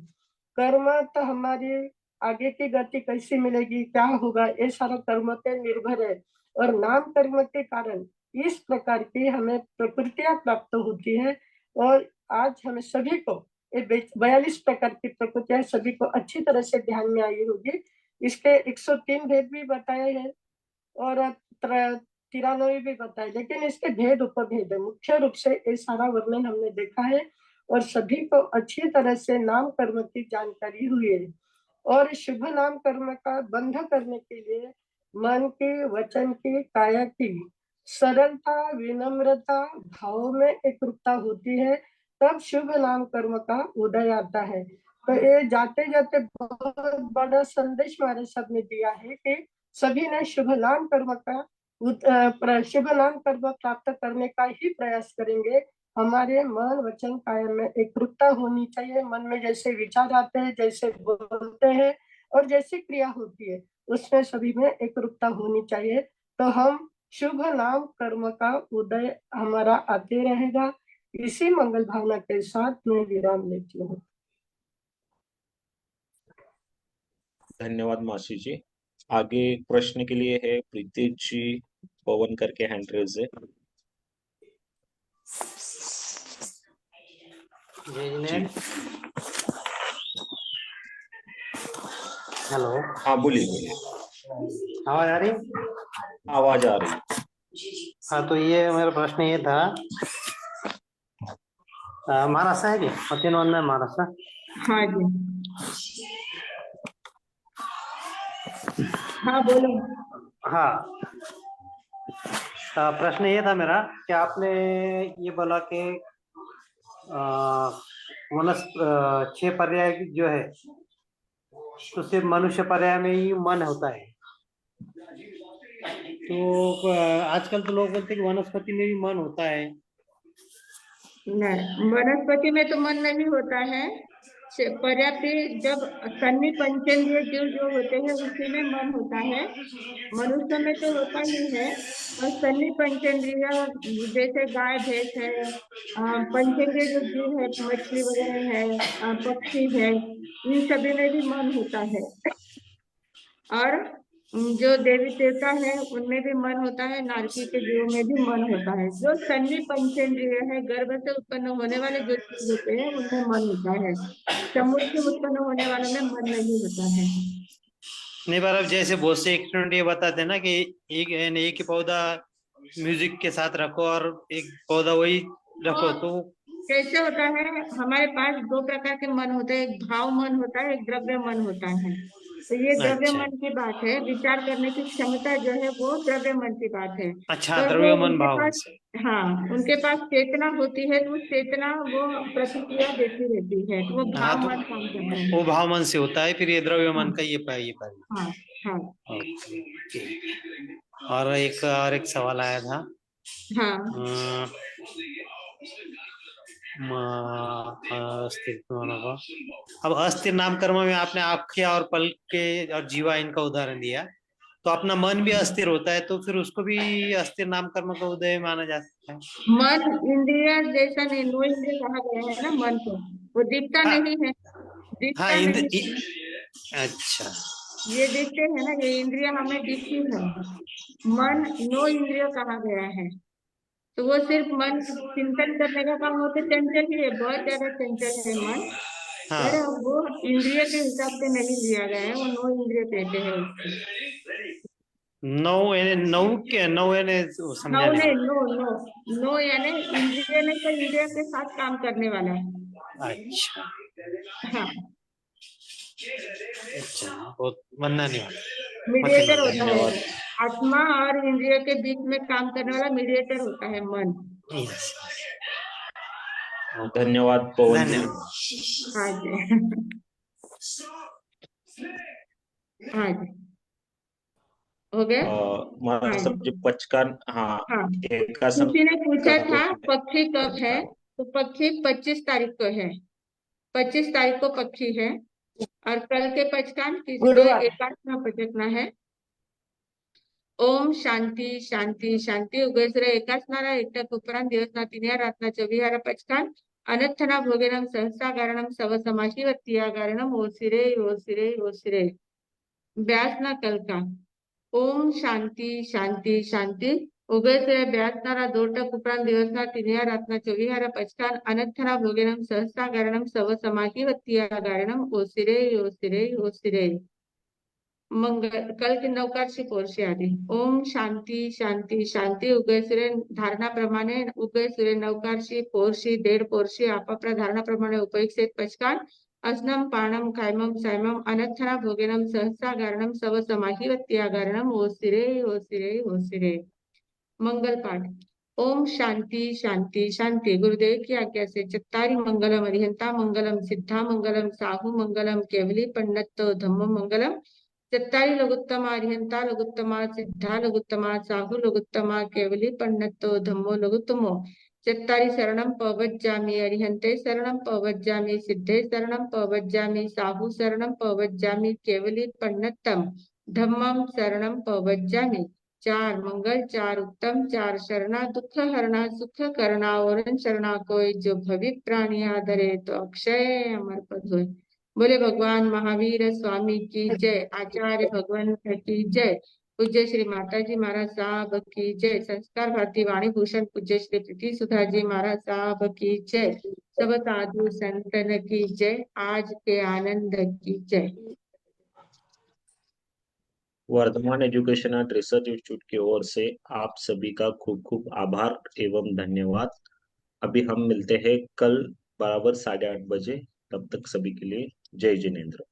कर्म तो हमारी आगे की गति कैसी मिलेगी, क्या होगा, ये सारा कर्म पे निर्भर है। और नाम कर्म के कारण इस प्रकार की हमें प्रकृतियां प्राप्त होती है। और आज हमें सभी को ये 42 प्रकार की प्रकृतियां सभी को अच्छी तरह से ध्यान में आई होगी। इसके 103 भेद भी बताए हैं और 93 भी बताए, लेकिन इसके भेद उपभेद है। मुख्य रूप से ये सारा वर्णन हमने देखा है और सभी को अच्छी तरह से नाम कर्म की जानकारी हुई है। और शुभ नाम कर्म का बंध करने के लिए मन की, वचन की, काया की सरलता, विनम्रता, भाव में एकरूपता होती है, तब शुभ नाम कर्म का उदय आता है। तो ये जाते जाते बहुत बड़ा संदेश हमारे सबने दिया है कि सभी ने शुभ नाम कर्म का शुभ नाम कर्म प्राप्त करने का ही प्रयास करेंगे। हमारे मन, वचन, काया में एकरूपता होनी चाहिए। मन में जैसे विचार आते हैं, जैसे बोलते हैं और जैसी क्रिया होती है, उसमें सभी में एकरूपता होनी चाहिए। तो हम शुभ नाम कर्म का उदय हमारा आते रहेगा। इसी मंगल भावना के साथ मैं विराम लेती हूँ। धन्यवाद मासी जी। आगे प्रश्न के लिए है प्रीति जी, पवन करके हैंड रेज है। जी हेलो, हाँ बोलिए बोलिए, आवाज आ रही? आवाज आ रही। हाँ, तो ये मेरा प्रश्न ये था, महाराष्ट्र है क्या, मतीन वन में महाराष्ट्र? हाँ जी, हाँ बोलो। हाँ, प्रश्न ये था मेरा कि आपने ये बोला कि वनस्प 6 पर्याय जो है तो सिर्फ मनुष्य पर्याय में ही मन होता है। तो आजकल तो लोग बोलते हैं कि वनस्पति में भी मन होता है। नहीं, वनस्पति में तो मन नहीं होता है। पर्याप्त जब सन्नि पंचेंद्रिय जीव जो होते हैं उसी में मन होता है। मनुष्य में तो होता ही है। और सन्नि पंचेंद्रिय जैसे गाय भैंस है, पंचेंद्रिय जो जीव है, मछली वगैरह है, पक्षी है, इन सभी में भी मन होता है। और जो देवी देवता है उनमें भी मन होता है, नारकी के जीवों में भी मन होता है। जो सन्नि पंचेंद्रिय है, गर्भ से उत्पन्न होने वाले जो जीव होते हैं उनमें मन होता है। समुद्र से उत्पन्न होने वालों में मन नहीं होता है। नहीं पर अब जैसे बहुत से एक्सपेरिमेंट ये बताते हैं ना कि एक ही पौधा म्यूजिक के साथ रखो और एक पौधा वही रखो, तो कैसे होता है? हमारे पास दो प्रकार के मन होते हैं, एक भाव मन होता है, एक द्रव्य मन होता है। तो ये द्रव्य अच्छा मन की बात है, विचार करने की क्षमता जो है वो द्रव्य मन की बात है। अच्छा, पर वो द्रव्य मन उनके भाव पास, से। हाँ, उनके पास चेतना होती है, तो उस चेतना वो प्रतिक्रिया देती रहती है, तो वो हाँ, भाव तो मन काम करता है। वो भाव मन से होता है, फिर ये द्रव्य मन हाँ का ये पाई। हाँ हाँ और एक सवाल आया था। हाँ। अ, अस्थिर अब अस्थिर नाम कर्म में आपने आख्या और पल के और जीवा इनका उदाहरण दिया, तो अपना मन भी अस्थिर होता है, तो फिर उसको भी अस्थिर नाम कर्म का उदय माना जा सकता है। मन इंद्रिय जैसा नहीं, नो इंद्रिय कहा गया है ना मन को। वो दिखता हाँ नहीं है, हाँ दिखता नहीं है। अच्छा ये देखते हैं ना, ये इंद्रिय हमें दिखती है। मन नो इंद्रिय कहा गया है। तो वो सिर्फ मन चिंतन करने का काम होता है, चंचल ही है, बहुत ज्यादा चंचल है मन। पर हाँ। वो इंद्रिय के हिसाब से नहीं लिया गया है, वो नो इंद्रिय कहते हैं उसको। नौ यानी नो समझा नहीं। नहीं, नो नो। नो यानी इंद्रिय नहीं, तो इंद्रिय के साथ काम करने वाला। अच्छा हाँ, अच्छा, बहुत वंदना नहीं मत मीडिएटर होता है धन्यवाद। वो। आत्मा और इंद्रिय के बीच में काम करने वाला मीडिएटर होता है मन। यस। धन्यवाद पवन जी। धन्यवाद। हाँ जी। हाँ जी, हो गया। हमारा हाँ जी। सब्जेक्ट पचकान, हाँ, हाँ, एका किसी ने पूछा संकल्प था में पक्षी कब है, पचकान। तो पक्षी 25 तारीख को है। 25 तारीख को पक्षी है। और कल के पचकान किसके गुरुवार। एकात्मा पचकना है। ओम शांति शांति शांति उगेसरे एकाचनारा एकटक उपरांत दिवसना तिन्या रातना चविहारा पचकान अनर्थना भोगेनम सहस्रागारणम सव समाशीवत्तियागारणम ओसिरे ओसिरे ओसिरे। व्यासना कल का। ओम शांति शांति शांति उगेसरे व्यासनारा दोटक उपरांत दिवसना तिन्या रातना चविहारा पचकान अनर्थना भोगेनम सहस्रागारणम सव समाशीवत्तियागारणम ओसिरे ओसिरे ओसिरे। मंगल कल की नवकारशी पोरशी आली। ओम शांती शांती शांती उगयसुरे धारणाप्रमाणे उगयसुरे नवकारशी पोरशी 1.5 पोरशी आपापल्या धारणाप्रमाणे उपयुक्त पचकान अस्नम पाणम कायमम सायमम अनर्थना भोगेनम सहस्रागारणम सव समाहिवत्यागारणम ओसिरे ओसिरे ओसिरे। मंगल पाठ। ओम शांति शांति शांति गुरुदेव की आज्ञा से चत्तारी मंगलम अरिहंता मंगलम सिद्धा मंगलम साहू मंगलम केवली पंडित धम्म मंगलम। चत्तारी लघुत्तमा अरिहंता लघुत्तमा सिद्धा लघुत्तमा साहू लघुत्तमा केवली पंडितो धम्मो लघुत्तमो। चत्तारी शरणम पवज्जामि अरिहंते शरणम पवज्जामि सिद्धे शरणम पवज्जामि साहू शरणम पवज्जामि केवली पंडितम धम्मम शरणम पवज्जामि। 4 मंगल, 4 उत्तम, 4 शरणा दुख हरणा सुख करना और शरणा कोई जो भवि प्राणी आधरे तो अक्षय अमर पद होय। बोले भगवान महावीर स्वामी की जय। आचार्य भगवान की जय। पूज्य श्री माता जी महाराज साहब की जय। संस्कार भारती वाणी भूषण पूज्य श्री प्रीति सुधा जी महाराज साहब की जय। सब साधु संतन की जय। आज के आनंद की जय। Vardhaman education and research institute की ओर से आप सभी का खूब खूब आभार एवं धन्यवाद। अभी हम मिलते हैं कल बराबर 8:30 बजे। तब तक सभी के लिए जय जिनेन्द्र।